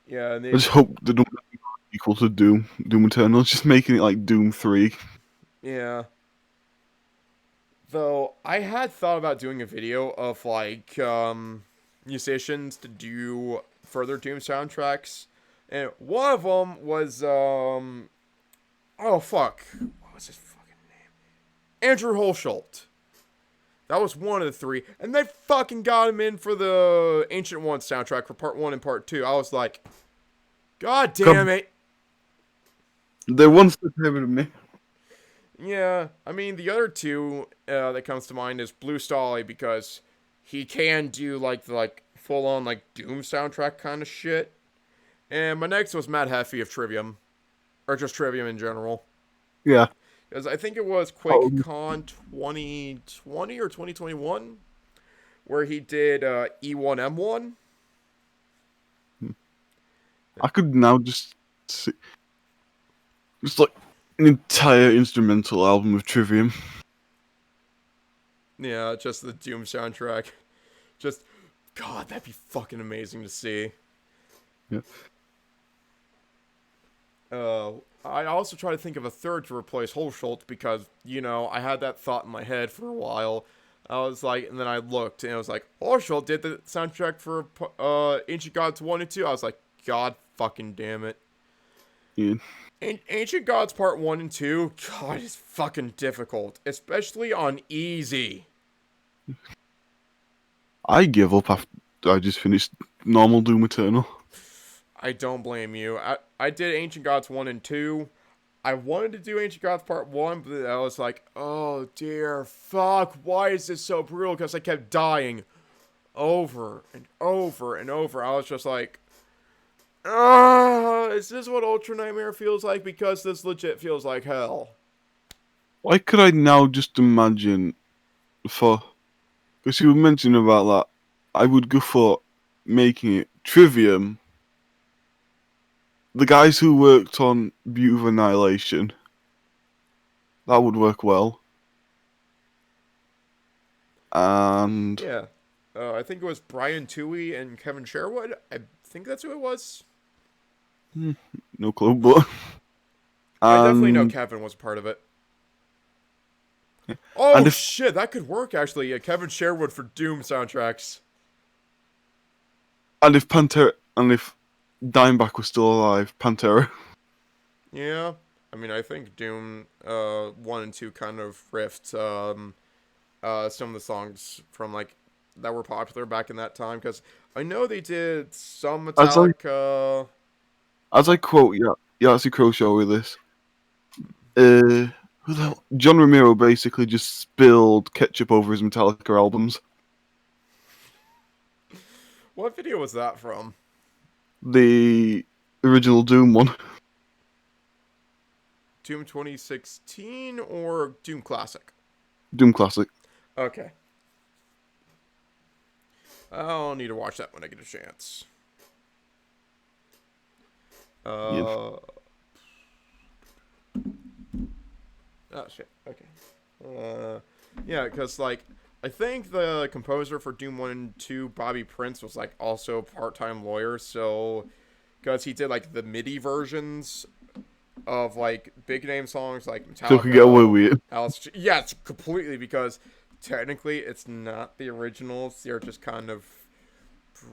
Yeah, and I they, just hope they don't make it equal to Doom Eternal. Just making it like Doom 3. yeah. Though I had thought about doing a video of like musicians to do further Doom soundtracks, and one of them was oh fuck, what was his fucking name? Andrew Holschult. That was one of the three, and they fucking got him in for the Ancient One soundtrack for Part 1 and Part 2. I was like, God damn God, it. they're one step ahead of me. Yeah, I mean, the other two that comes to mind is Blue Stolly, because he can do like the like full on like Doom soundtrack kind of shit. And my next was Matt Heffy of Trivium, or just Trivium in general, Yeah. because I think it was Oh, QuakeCon 2020 or 2021 where he did E1 M1. I could now just see, just like an entire instrumental album of Trivium. Yeah, just the Doom soundtrack. Just, God, that'd be fucking amazing to see. Yeah. Uh, I also try to think of a third to replace Holschultz because, I had that thought in my head for a while. I was like, and then I looked and I was like, Holschultz did the soundtrack for Ancient Gods 1 and 2. I was like, God fucking damn it. Yeah. Ancient Gods Part 1 and 2, God, is fucking difficult. Especially on easy. I give up after I just finished normal Doom Eternal. I don't blame you. I did Ancient Gods 1 and 2. I wanted to do Ancient Gods Part 1, but I was like, oh dear, fuck, why is this so brutal? Because I kept dying over and over and over. I was just like, is this what Ultra Nightmare feels like? Because this legit feels like hell. Why could I now just imagine for. Because you were mentioning about that, I would go for making it Trivium. The guys who worked on Beauty of Annihilation. That would work well. And. Yeah. I think it was Brian Toohey and Kevin Sherwood. I think that's who it was. No clue, but. I definitely know And. Kevin was a part of it. And Oh if. shit, that could work actually. Yeah, Kevin Sherwood for Doom soundtracks. And if Pantera. And if Dimebag was still alive, Pantera. Yeah. I mean, I think Doom 1 and 2 kind of riffed some of the songs from like that were popular back in that time because I know they did some As I Metallica. as I quote Yahtzee Croshaw with this, who the hell? John Romero basically just spilled ketchup over his Metallica albums. What video was that from? The original Doom one. Doom 2016 or Doom Classic? Doom Classic. Okay. I'll need to watch that when I get a chance. Yeah. Oh shit. Okay. Yeah, because like I think the composer for Doom 1 and 2, Bobby Prince, was like also a part-time lawyer, so because he did like the MIDI versions of like big name songs like So could get away Metallica, with it. Alice. Yeah, it's completely because technically it's not the originals. They're just kind of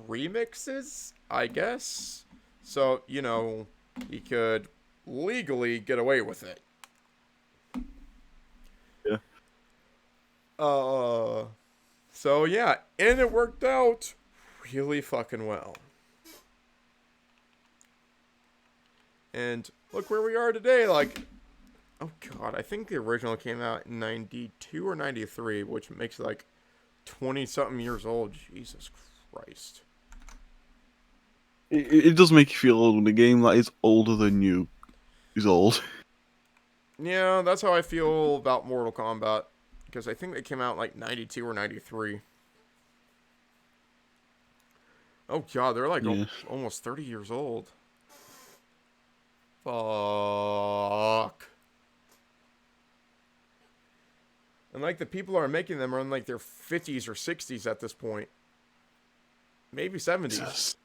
remixes, I guess. So he could legally get away with it. Yeah. So yeah, and it worked out really fucking well. And look where we are today. Like, oh god, I think the original came out in 92 or 93, which makes it like 20 something years old. Jesus Christ. It does make you feel old when a game that is older than you is old. Yeah, that's how I feel about Mortal Kombat. Because I think they came out like 92 or 93. Oh god, they're like Yeah. almost 30 years old. Fuck. And like the people who are making them are in like their 50s or 60s at this point. Maybe 70s. Jesus.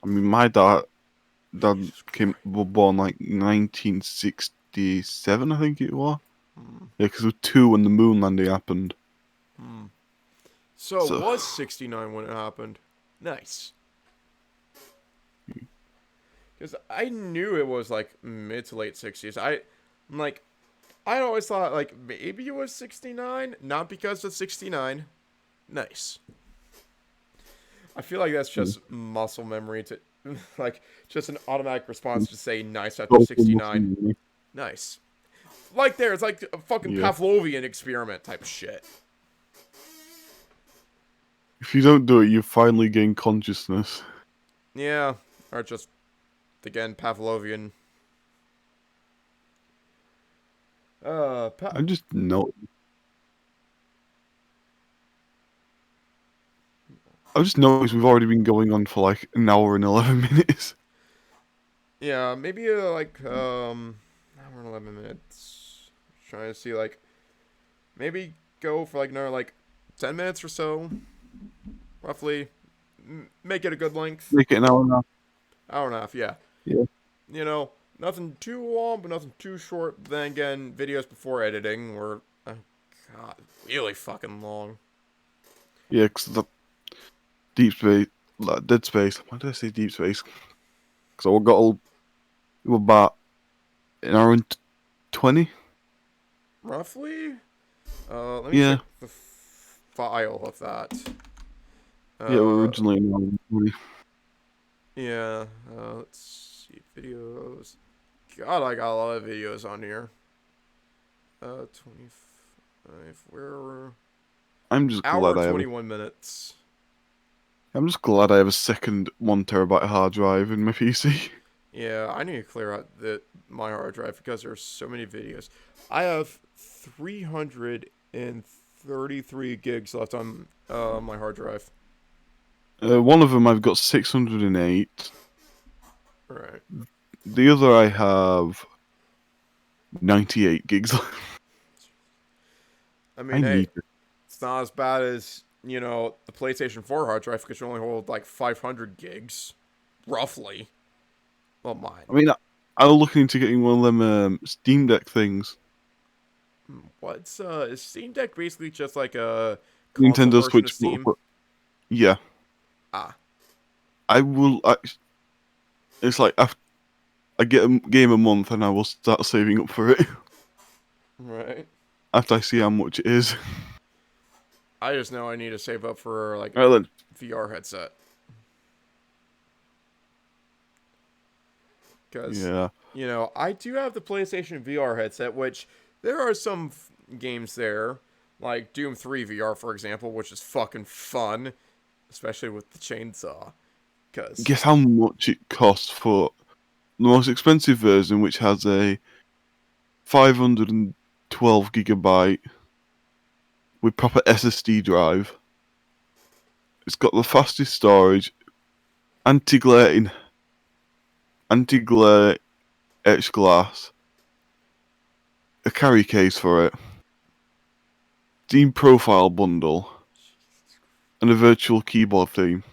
I mean, my dad was born like 1967, I think it was. Hmm. Yeah, because it was two when the moon landing happened. Hmm. So it So was 69 when it happened. Nice. Because I knew it was like mid to late 60s. I'm like, I always thought like maybe it was 69. Not because of 69. Nice. I feel like that's just muscle memory to, like, just an automatic response to say nice after 69. Nice. Like there, it's like a fucking yeah. Pavlovian experiment type shit. If you don't do it, you finally gain consciousness. Yeah. Or just, again, Pavlovian. I just know. I just noticed we've already been going on for like an hour and 11 minutes. Yeah, maybe hour and 11 minutes. Trying to see, like, maybe go for, like, another, like, 10 minutes or so. Roughly. Make it a good length. Make it an hour and a half. Hour and a half, yeah. Yeah. You know, nothing too long, but nothing too short. Then again, videos before editing were, oh, God, really fucking long. Yeah, because the Deep Space, like Dead Space. Why did I say Deep Space? Because I got all about an hour and 20. Roughly? Let me check Yeah. the file of that. Yeah, Uh, originally an hour and 20. yeah. Let's see. Videos. God, I got a lot of videos on here. 25. Where? I'm just Hour glad and I have. 21 minutes. I'm just glad I have a second 1 terabyte hard drive in my PC. Yeah, I need to clear out my hard drive because there's so many videos. I have 333 gigs left on my hard drive. One of them I've got 608. Right. The other I have 98 gigs. I I mean, hey, need it. it's not as bad as, the PlayStation 4 hard drive because you only hold like 500 gigs. Roughly. Well, I mine. mean, I was looking into getting one of them Steam Deck things. What's, is Steam Deck basically just like a console Nintendo version of Switch. Steam? Yeah, Ah, I will. It's like after I get a game a month, and I will start saving up for it right. after I see how much it is. I just know I need to save up for like Right then. VR headset. Because, Yeah. I do have the PlayStation VR headset, which there are some games there, like Doom 3 VR, for example, which is fucking fun, especially with the chainsaw. Because, Guess how much it costs for the most expensive version, which has a 512 gigabyte with proper SSD drive. It's got the fastest storage, anti-glare anti-glare etched glass, a carry case for it, Steam profile bundle, and a virtual keyboard theme.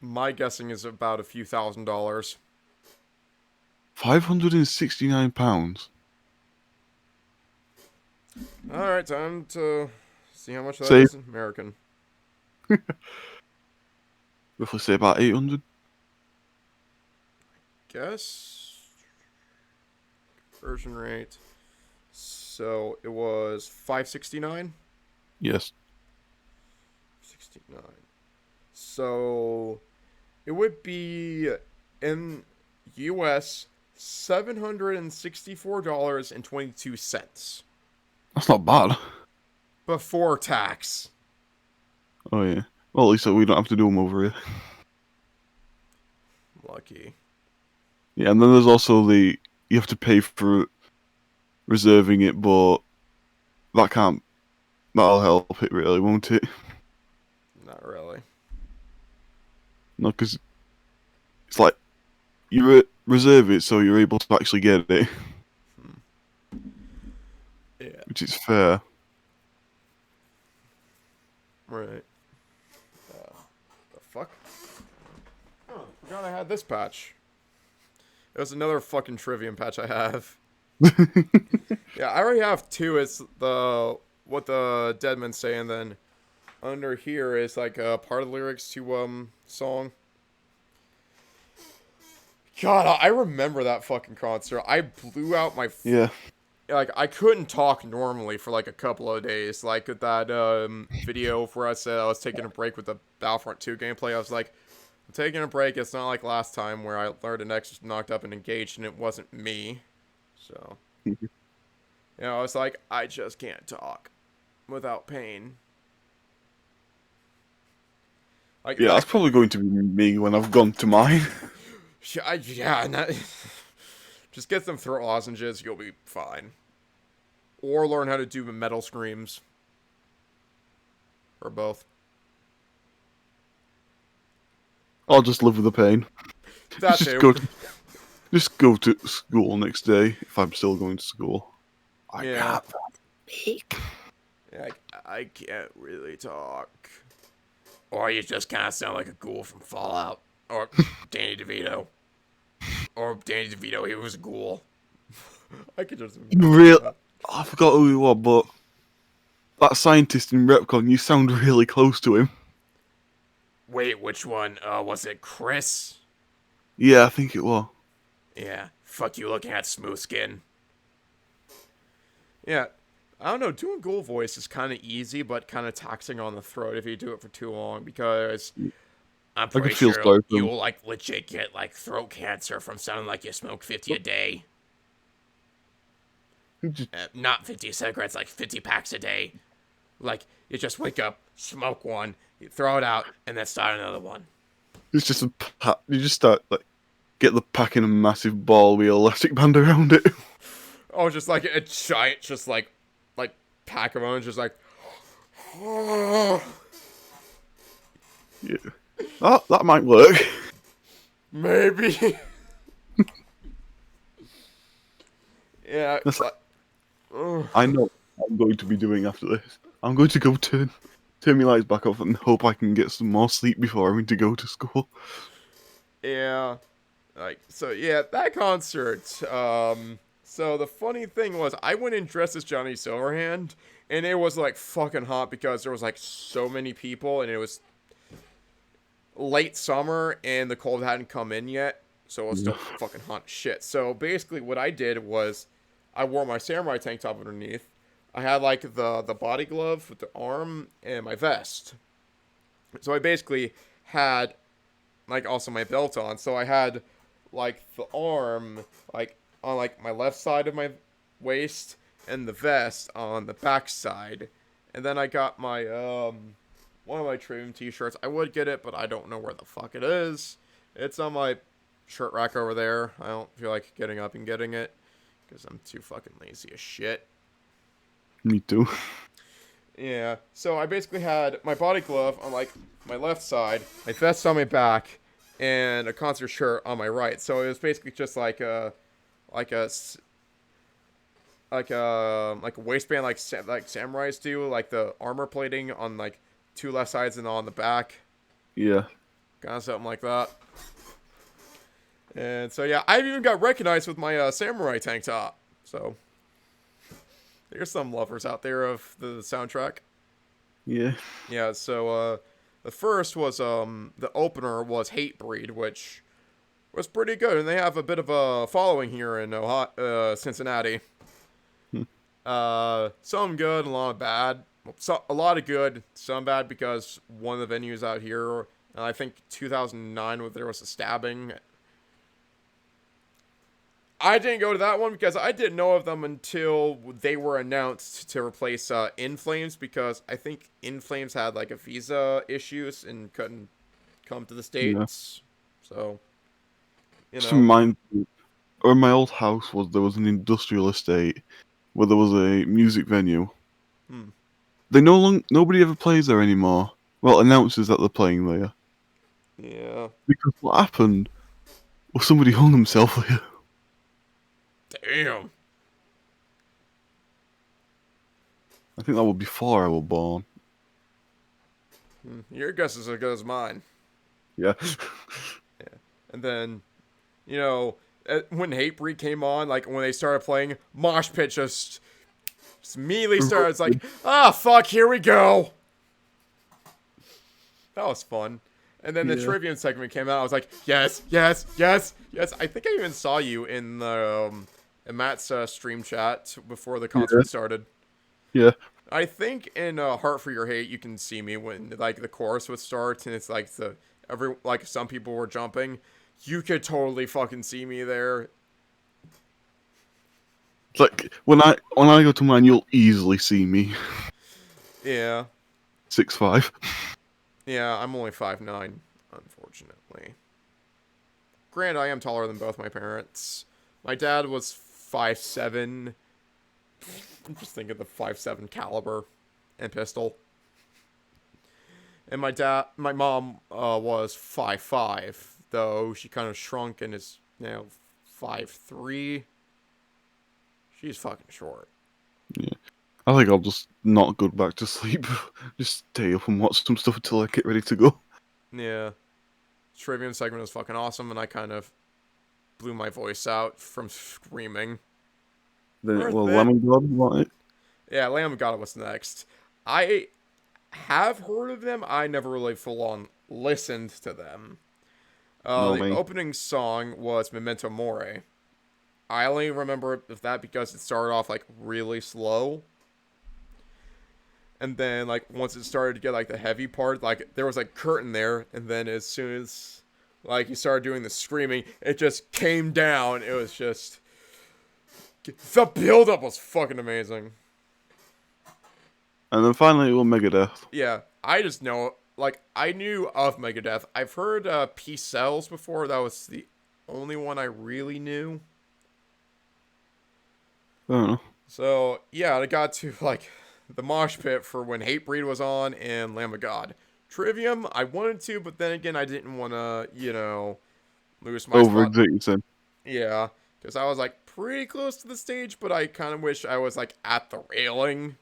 my guessing is about a few $1,000s. £569. Alright, time to see how much that Say is in American. roughly say about 800. Guess. Conversion rate. So it was 569? Yes. 69. So it would be in US $764.22 That's not bad. before tax. Oh yeah. Well, at least we don't have to do them over here. Lucky. Yeah, and then there's also you have to pay for reserving it, but that'll help it really, won't it? Not really. No, because it's like you reserve it so you're able to actually get it, Yeah. which is fair. Right. The fuck? Oh, forgot I had this patch. It was another fucking Trivium patch I have. Yeah, I already have two. It's what the Deadmen say, and then under here is like part of the lyrics to song. God, I remember that fucking concert. I blew out my Yeah. like I couldn't talk normally for like a couple of days. Like that video where I said I was taking a break with the Battlefront 2 gameplay. I was like, I'm taking a break. It's not like last time where I learned an Nexus, knocked up, and engaged, and it wasn't me. So, I was like, I just can't talk without pain. Like Yeah, that's that. probably going to be me when I've gone to mine. Yeah. Just get some throat lozenges. You'll be fine. Or learn how to do metal screams. Or both. I'll just live with the pain. That Just too. go. Just go to school next day if I'm still going to school. I Yeah. can't speak. I can't really talk. Or you just kind of sound like a ghoul from Fallout. Or Danny DeVito. Or Danny DeVito, he was a ghoul. I could just imagine Real, that. I forgot who he was, but that scientist in Repcon, you sound really close to him. Wait, which one? Was it Chris? Yeah, I think it was. Yeah. Fuck you looking at smooth skin. Yeah. I don't know, doing ghoul voice is kind of easy, but kind of taxing on the throat if you do it for too long, because I'm I pretty could feel sure sorry for him. you'll, like, legit get, like, throat cancer from sounding like you smoke 50 a day. Not 50 cigarettes, like 50 packs a day. Like, you just wake up, smoke one, you throw it out, and then start another one. It's just a pack. You just start like get the pack in a massive ball with elastic band around it. Oh, just like a giant, just like pack of ones, just like. Yeah, that might work. Maybe. Yeah. That's like, I know what I'm going to be doing after this. I'm going to go turn my lights back off and hope I can get some more sleep before having to go to school. Yeah. Like, so yeah, that concert. So the funny thing was, I went in dressed as Johnny Silverhand, and it was like fucking hot because there was like so many people, and it was late summer, and the cold hadn't come in yet, so it was Yeah. still fucking hot as shit. So basically, what I did was, I wore my samurai tank top underneath. I had like the body glove with the arm and my vest. So I basically had like also my belt on. So I had like the arm like on like my left side of my waist and the vest on the back side. And then I got my one of my Trivium t-shirts. I would get it, but I don't know where the fuck it is. It's on my shirt rack over there. I don't feel like getting up and getting it because I'm too fucking lazy as shit. Me too. Yeah, so I basically had my body glove on like my left side, my vest on my back, and a concert shirt on my right. So it was basically just like a like a waistband like samurais do, like the armor plating on like two left sides and on the back, Yeah. kind of something like that. And so yeah, I even got recognized with my samurai tank top. So there's some lovers out there of the soundtrack. Yeah. Yeah, so the first was the opener was Hatebreed, which was pretty good, and they have a bit of a following here in Cincinnati. Hmm. Some good, a lot of bad. A lot of good, some bad because one of the venues out here, and I think 2009, where there was a stabbing. I didn't go to that one because I didn't know of them until they were announced to replace In Flames, because I think In Flames had like a visa issues and couldn't come to the Yeah. States. So, you Just know. remind me, where my old house was, there was an industrial estate where there was a music venue. Hmm. Nobody ever plays there anymore. Well, announces that they're playing there. Yeah. Because what happened was somebody hung himself there. Damn. I think that was before I was born. Your guess is as good as mine. Yeah. And then, you know, when Hatebreed came on, like when they started playing, Mosh Pit just immediately started. It's like, ah, fuck, here we go. That was fun. And then the Yeah. Trivium segment came out. I was like, yes, yes, yes, yes. I think I even saw you in the in Matt's stream chat before the concert started. Yeah. I think in Heart for Your Hate, you can see me when like the chorus would start, and it's like some people were jumping. You could totally fucking see me there. It's like when I go to mine, you'll easily see me. Yeah, 6'5". yeah. I'm only 5'9", unfortunately. Granted, I am taller than both my parents. My dad was 5'7". I'm just thinking the 5'7" caliber and pistol. And my mom was 5'5", though she kind of shrunk and is now 5'3". She's fucking short. Yeah. I think I'll just not go back to sleep. Just stay up and watch some stuff until I get ready to go. Yeah. Trivium segment was fucking awesome, and I kind of blew my voice out from screaming. Then, Worth well, it. Lemon God, what? Yeah, Lamb of God was next. I have heard of them. I never really full on listened to them. No, The me. opening song was Memento Mori. I only remember that because it started off like really slow. And then like once it started to get like the heavy part, like there was like curtain there, and then as soon as like you started doing the screaming, it just came down. It was just the build up was fucking amazing. And then finally, it will Megadeth. Yeah, I just know like I knew of Megadeth. I've heard Peace Cells before. That was the only one I really knew. I don't know. So yeah, I got to like the mosh pit for when Hatebreed was on and Lamb of God. Trivium, I wanted to, but then again, I didn't want to, lose my spot. Overexerting. Yeah, because I was like pretty close to the stage, but I kind of wish I was like at the railing.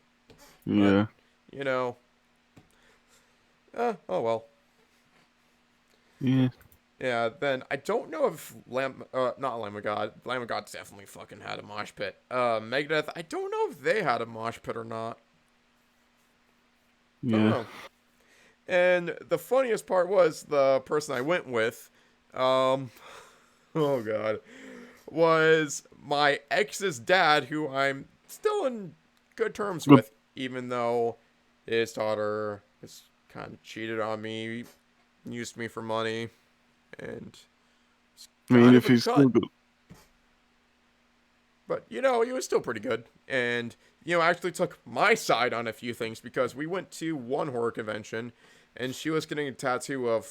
But Yeah. you know, oh well. Yeah. Yeah, then I don't know if not Lamb of God. Lamb of God definitely fucking had a mosh pit. Megadeth, I don't know if they had a mosh pit or not. Don't Yeah. know. And the funniest part was the person I went with, um, oh god, was my ex's dad, who I'm still in good terms Good. with, even though his daughter has kind of cheated on me, used me for money, and it's I mean, kind of if a he's still cut. good. But, he was still pretty good. And, actually took my side on a few things because we went to one horror convention and she was getting a tattoo of,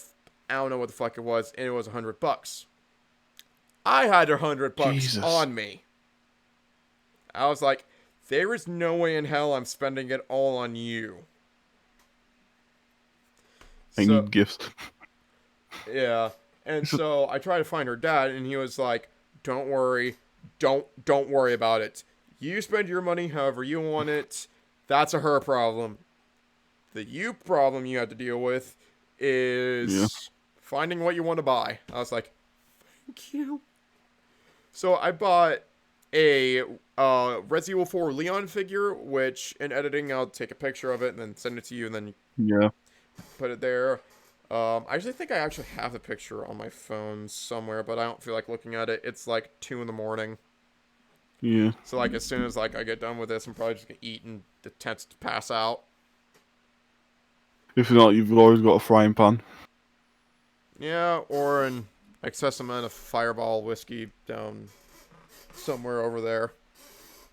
I don't know what the fuck it was, and it was $100. I had $100 Jesus. on me. I was like, there is no way in hell I'm spending it all on you. I So, need gifts. yeah. And so I tried to find her dad and he was like, don't worry. Don't worry about it. You spend your money however you want it. That's a her problem. The you problem you have to deal with Yeah. is finding what you want to buy. I was like, thank you. So I bought a Resident Evil 4 Leon figure, which in editing I'll take a picture of it and then send it to you and then Yeah. put it there. I actually think I actually have the picture on my phone somewhere, but I don't feel like looking at it. It's like 2 in the morning. Yeah. So like as soon as like I get done with this, I'm probably just gonna eat and attempt to pass out. If not, you've always got a frying pan. Yeah, or an excess amount of Fireball whiskey down somewhere over there.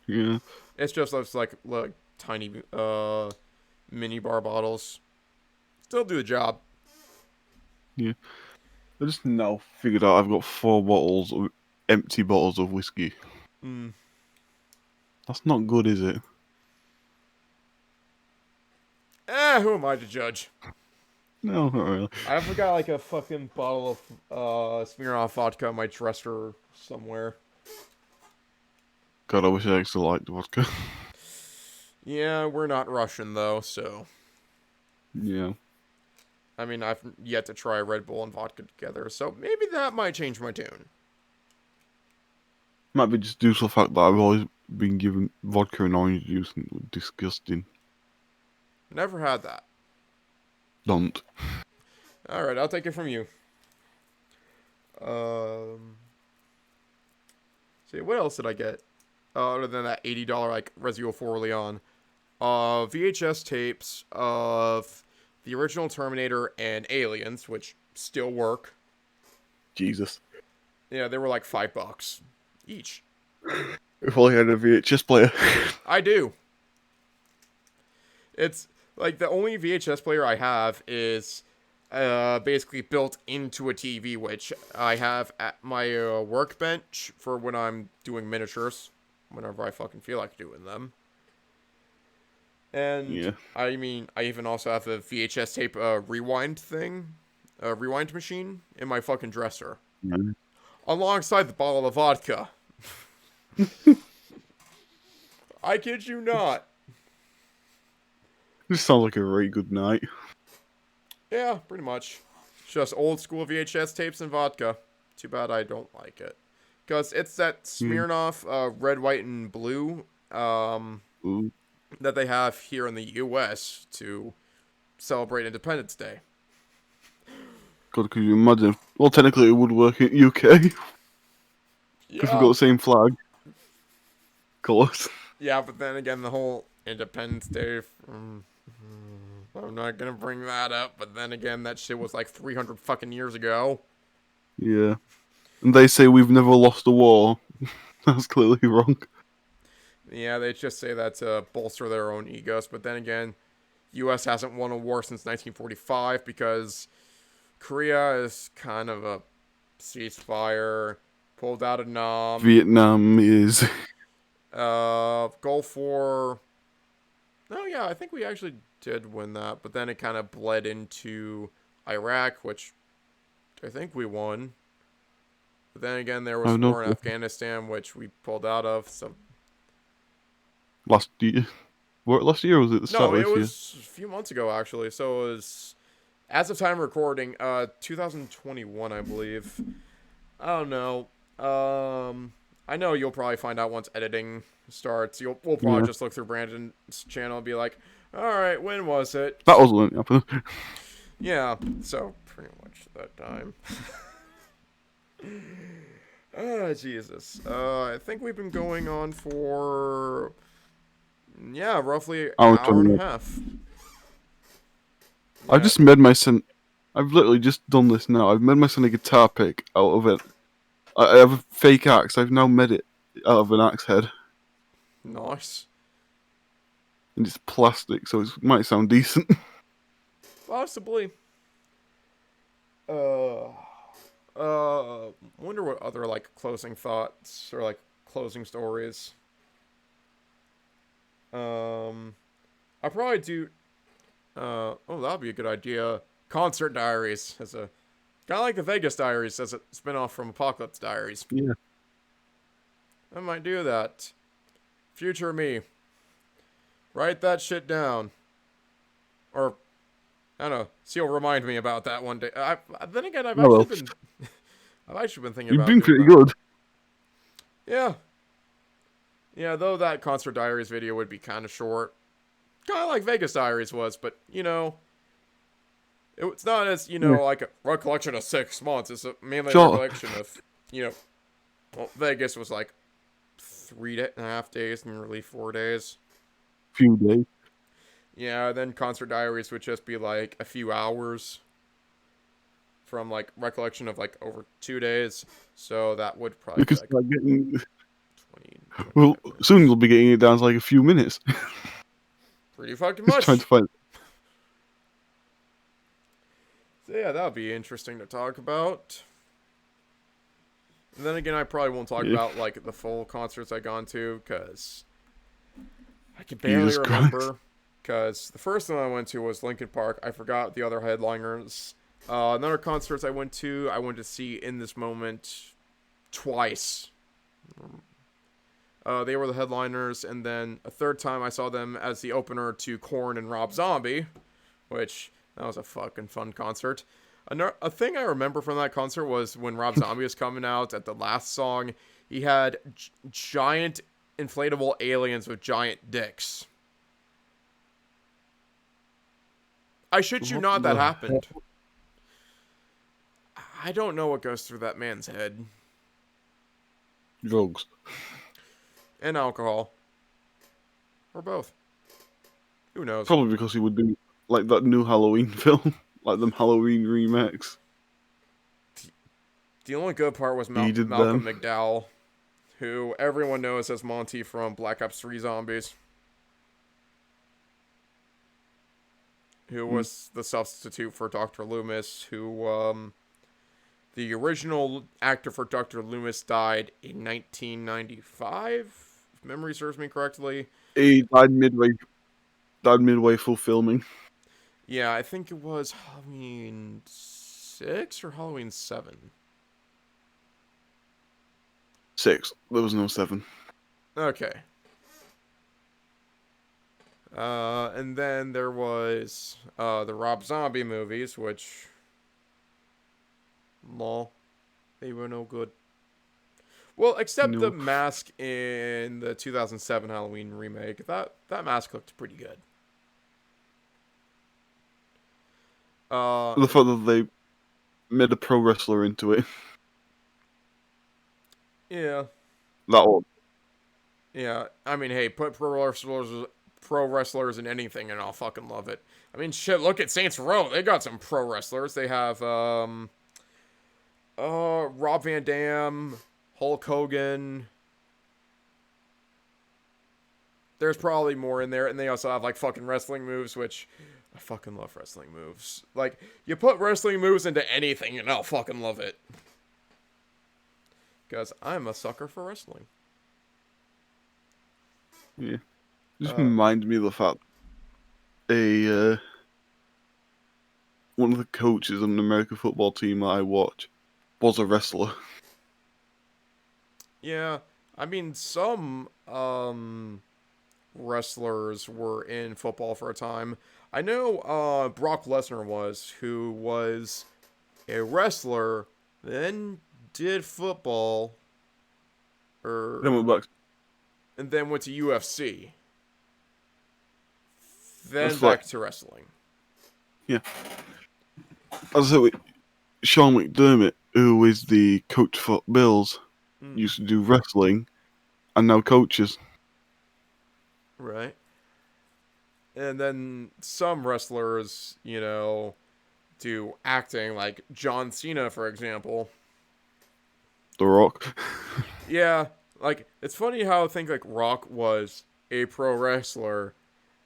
Yeah. It's just those like tiny mini bar bottles. Still do the job. Yeah. I just now figured out I've got 4 empty bottles of whiskey. Mm. That's not good, is it? Who am I to judge? No, not really. I forgot like a fucking bottle of Smirnoff vodka on my dresser somewhere. God, I wish I actually liked vodka. Yeah, we're not Russian though, so Yeah. I mean I've yet to try Red Bull and vodka together, so maybe that might change my tune. Might be just due to the fact that I've always been given vodka and orange juice and it was disgusting. Never had that. Don't. Alright, I'll take it from you. See, what else did I get? Other than that $80 like Resident Evil 4 Leon. VHS tapes of the original Terminator and Aliens, which still work. Jesus. Yeah, they were like $5 each. If only I had a VHS player. I do. It's like the only VHS player I have is basically built into a TV, which I have at my workbench for when I'm doing miniatures, whenever I fucking feel like doing them. And Yeah. I mean, I even also have a VHS tape rewind thing, a rewind machine in my fucking dresser. Yeah. alongside the bottle of vodka. I kid you not. This sounds like a very good night. Yeah, pretty much. Just old school VHS tapes and vodka. Too bad I don't like it. Because it's that Mm. Smirnoff red, white, and blue Ooh. that they have here in the US to celebrate Independence Day. God, could you imagine? Well, technically, it would work in UK because we've got Yeah. the same flag colours. Yeah, but then again, the whole Independence Day. I'm not gonna bring that up, but then again, that shit was like 300 fucking years ago. Yeah, and they say we've never lost a war. That's clearly wrong. Yeah, they just say that to bolster their own egos, but then again, U.S. hasn't won a war since 1945 because Korea is kind of a ceasefire, pulled out of Nam, Vietnam is. Gulf War. Oh yeah, I think we actually did win that, but then it kind of bled into Iraq, which I think we won. But then again, there was I a know. war in Afghanistan, which we pulled out of. So Last year. What, last year or was it the start no, of it this year? was a few months ago actually. So it was, as of time of recording, 2021, I believe. I don't know. I know you'll probably find out once editing starts. We'll probably Yeah. just look through Brandon's channel and be like, all right, when was it? That was when it happened. Yeah, so pretty much that time. Ah, Jesus. I think we've been going on for, yeah, roughly an Hour hour 20 and a minutes. half. I've Yeah. just made my son. I've literally just done this now. I've made my son a guitar pick out of it. I have a fake axe. I've now made it out of an axe head. Nice. And it's plastic, so it might sound decent. Possibly. Wonder what other, like, closing thoughts or, like, closing stories. I probably do. Oh, that'd be a good idea. Concert Diaries as a kind of like the Vegas Diaries as a spinoff from Apocalypse Diaries. Yeah. I might do that. Future me, write that shit down, or I don't know. She'll remind me about that one day. Then again, I've Oh actually well. been, I've actually been thinking You've about been doing pretty that. good. Yeah, yeah. Though that Concert Diaries video would be kind of short, kind of like Vegas Diaries was, but you know. It's not as, Yeah. like a recollection of 6 months. It's mainly a Sure. recollection of, well, Vegas was like 3.5 days, nearly 4 days. Few days. Yeah, then Concert Diaries would just be like a few hours from like recollection of like over 2 days. So that would probably You be can like start getting. 20, Well, 25 soon minutes. you'll be getting it down to like a few minutes. Pretty fucking Just trying to much. find. So yeah, that would be interesting to talk about. And then again, I probably won't talk Yeah. about like the full concerts I gone to because I can barely Jesus Christ. remember. Because the first one I went to was Linkin Park. I forgot the other headliners. Another concerts I went to see In This Moment twice. They were the headliners, and then a third time I saw them as the opener to Korn and Rob Zombie, which that was a fucking fun concert. A thing I remember from that concert was when Rob Zombie was coming out at the last song, he had giant inflatable aliens with giant dicks. I shit you What not, that the happened. I don't know what goes through that man's head. Drugs. And alcohol. Or both. Who knows? Probably because he would do like that new Halloween film, like them Halloween remakes. The only good part was He did Malcolm them. McDowell, who everyone knows as Monty from Black Ops 3 Zombies. Who was the substitute for Dr. Loomis, who, the original actor for Dr. Loomis died in 1995, if memory serves me correctly. He died midway. Died midway through filming. Yeah, I think it was Halloween 6 or Halloween 7. 6. There was no 7. Okay. And then there was the Rob Zombie movies, which, lol, they were no good. Well, except the No. mask in the 2007 Halloween remake. That mask looked pretty good. The fact that they made a pro wrestler into it. Yeah, That one. yeah. I mean, hey, put pro wrestlers in anything, and I'll fucking love it. I mean, shit. Look at Saints Row. They got some pro wrestlers. They have Rob Van Dam, Hulk Hogan. There's probably more in there, and they also have like fucking wrestling moves, which I fucking love wrestling moves. Like, you put wrestling moves into anything, and I'll fucking love it. Because I'm a sucker for wrestling. Yeah. Just Uh, reminds me of the fact one of the coaches on an American football team that I watch was a wrestler. yeah, I mean, some wrestlers were in football for a time. I know Brock Lesnar who was a wrestler, then did football, Then or went back. and then went to UFC, then That's like, back to wrestling. yeah. As I said, Sean McDermott, who is the coach for Bills, Mm, used to do wrestling and now coaches. right. And then some wrestlers, do acting, like John Cena, for example. The Rock. Yeah, like, it's funny how I think, like, Rock was a pro wrestler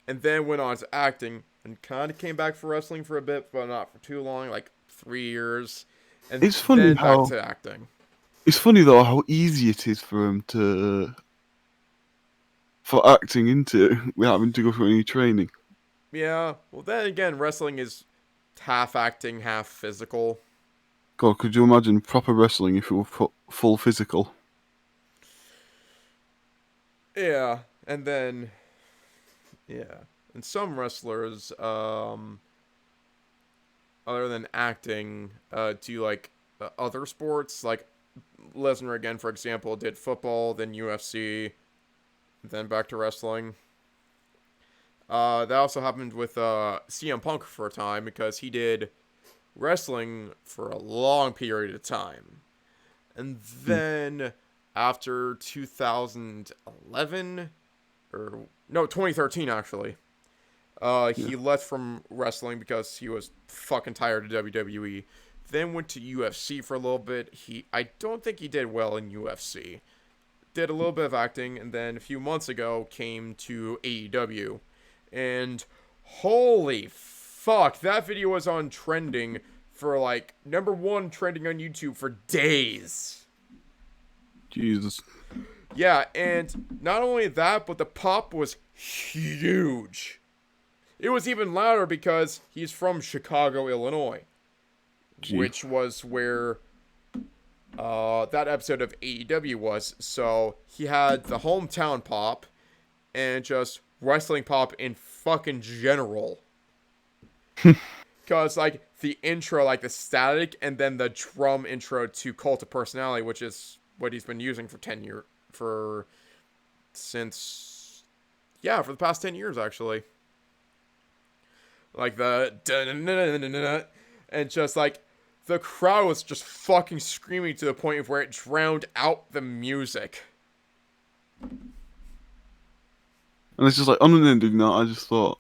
and then went on to acting and kind of came back for wrestling for a bit, but not for too long, like 3 years, and It's funny then back how to acting. it's funny though how easy it is for him for acting into it without having to go through any training. Yeah, well, then again, wrestling is half acting, half physical. God, could you imagine proper wrestling if it were full physical? Yeah, and then, yeah. And some wrestlers, other than acting, do like other sports. Like Lesnar, again, for example, did football, then UFC, then back to wrestling. That also happened with CM Punk for a time because he did wrestling for a long period of time. And Hmm. then after 2011, or no, 2013 actually, Yeah. he left from wrestling because he was fucking tired of WWE. Then went to UFC for a little bit. I don't think he did well in UFC. Did a little bit of acting, and then a few months ago came to AEW. And holy fuck, that video was on trending for like #1 trending on YouTube for days. Jesus. Yeah, and not only that, but the pop was huge. It was even louder because he's from Chicago, Illinois, Gee. which was where that episode of AEW was. So he had the hometown pop and just wrestling pop in fucking general. Because, like, the intro, like the static, and then the drum intro to Cult of Personality, which is what he's been using for 10 years, since, yeah, for the past 10 years, actually. Like the and just like the crowd was just fucking screaming to the point of where it drowned out the music. And it's just like, on an ending note, I just thought,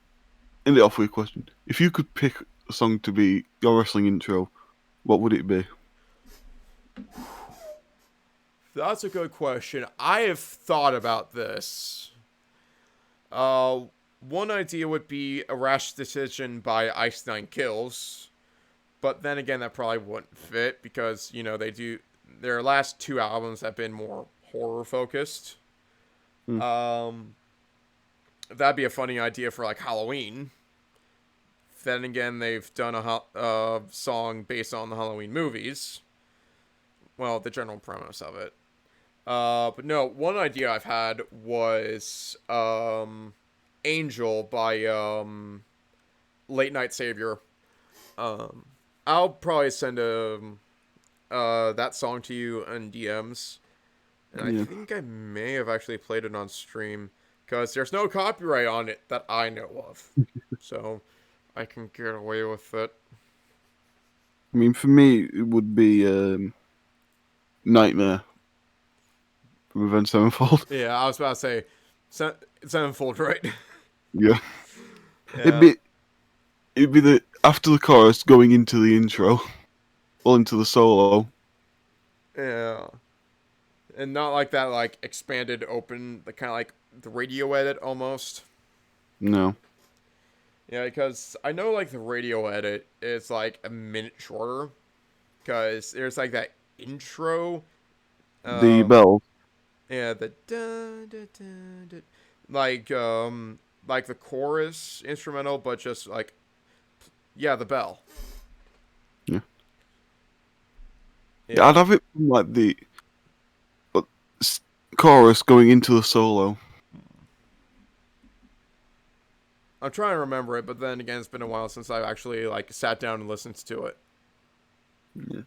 end it off with a question. If you could pick a song to be your wrestling intro, what would it be? That's a good question. I have thought about this. Uh, One idea would be A Rash Decision by Ice Nine Kills, but then again, that probably wouldn't fit because they do their last two albums have been more horror focused. Hmm. Um, that'd be a funny idea for like Halloween. Then again, they've done a song based on the Halloween movies. Well, the general premise of it. But no, one idea I've had was Angel by Late Night Savior. Um, I'll probably send that song to you in DMs, and I Yeah. think I may have actually played it on stream because there's no copyright on it that I know of, so I can get away with it. I mean, for me, it would be Nightmare from Event Sevenfold. Yeah, I was about to say Sevenfold, right? Yeah. It'd Yeah, be it'd be the after the chorus going into the intro or into the solo. yeah, and not like that, like expanded, open, the kind of like the radio edit almost. No. Yeah, because I know like the radio edit is like a minute shorter because there's like that intro. The Um, bell. yeah, the dun, dun, dun, dun, like the chorus instrumental, but just like yeah, the bell. Yeah. Yeah, I'd Yeah, have it from like the uh, chorus going into the solo. I'm trying to remember it, but then again, it's been a while since I've actually like sat down and listened to it. Yeah.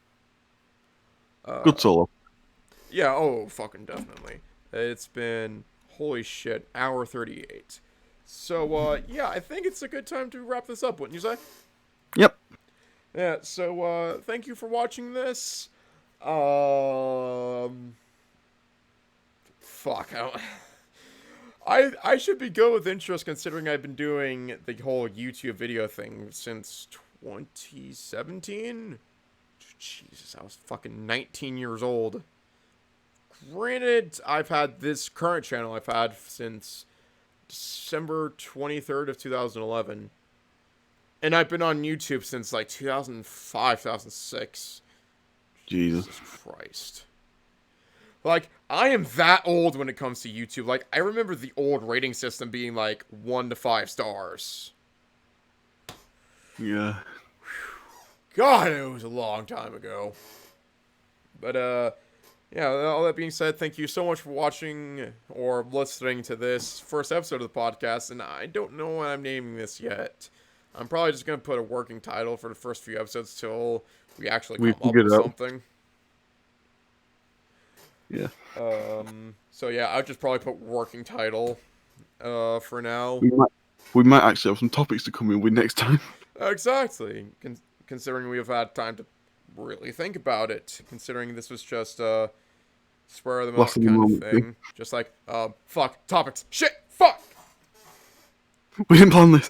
Uh, Good solo. yeah, oh, fucking definitely. It's been holy shit, hour 38. So yeah, I think it's a good time to wrap this up, wouldn't you say? Yep. Yeah, so thank you for watching this. Um fuck. I should be good with intros considering I've been doing the whole YouTube video thing since 2017. Jesus, I was fucking 19 years old. Granted, I've had this current channel I've had since December 23rd of 2011. And I've been on YouTube since like 2005, 2006. Jesus. Jesus Christ. Like, I am that old when it comes to YouTube. Like, I remember the old rating system being like 1 to 5 stars. Yeah. God, it was a long time ago. But, yeah, all that being said, thank you so much for watching or listening to this first episode of the podcast. And I don't know what I'm naming this yet. I'm probably just going to put a working title for the first few episodes till we actually We come up figured with it out. something. Yeah. So yeah, I'll just probably put working title, for now. We might actually have some topics to come in with next time. Exactly. Considering we have had time to really think about it. Considering this was just spur of the Last moment in the kind of moment thing. thing. Just like, fuck, topics. Shit, fuck! We didn't plan this.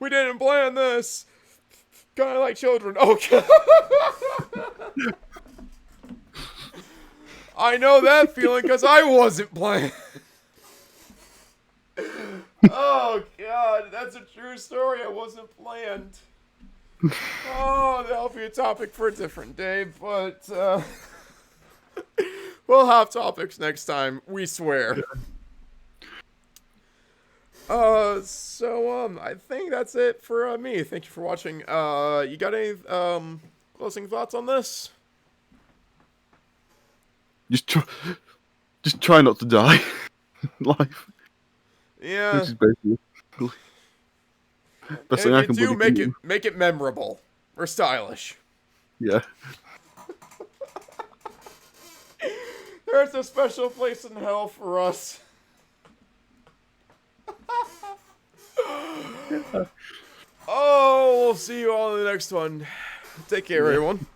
We didn't plan this! Kinda like children. Okay. I know that feeling because I wasn't playing. Oh, God. That's a true story. I wasn't planned. Oh, that'll be a topic for a different day, but we'll have topics next time. We swear. I think that's it for me. Thank you for watching. You got any closing thoughts on this? Just try not to die. Life. Yeah. Which is basically best And thing if I you can do, bloody do. make it memorable or stylish. Yeah. There's a special place in hell for us. Oh, we'll see you all in the next one. Take care, everyone.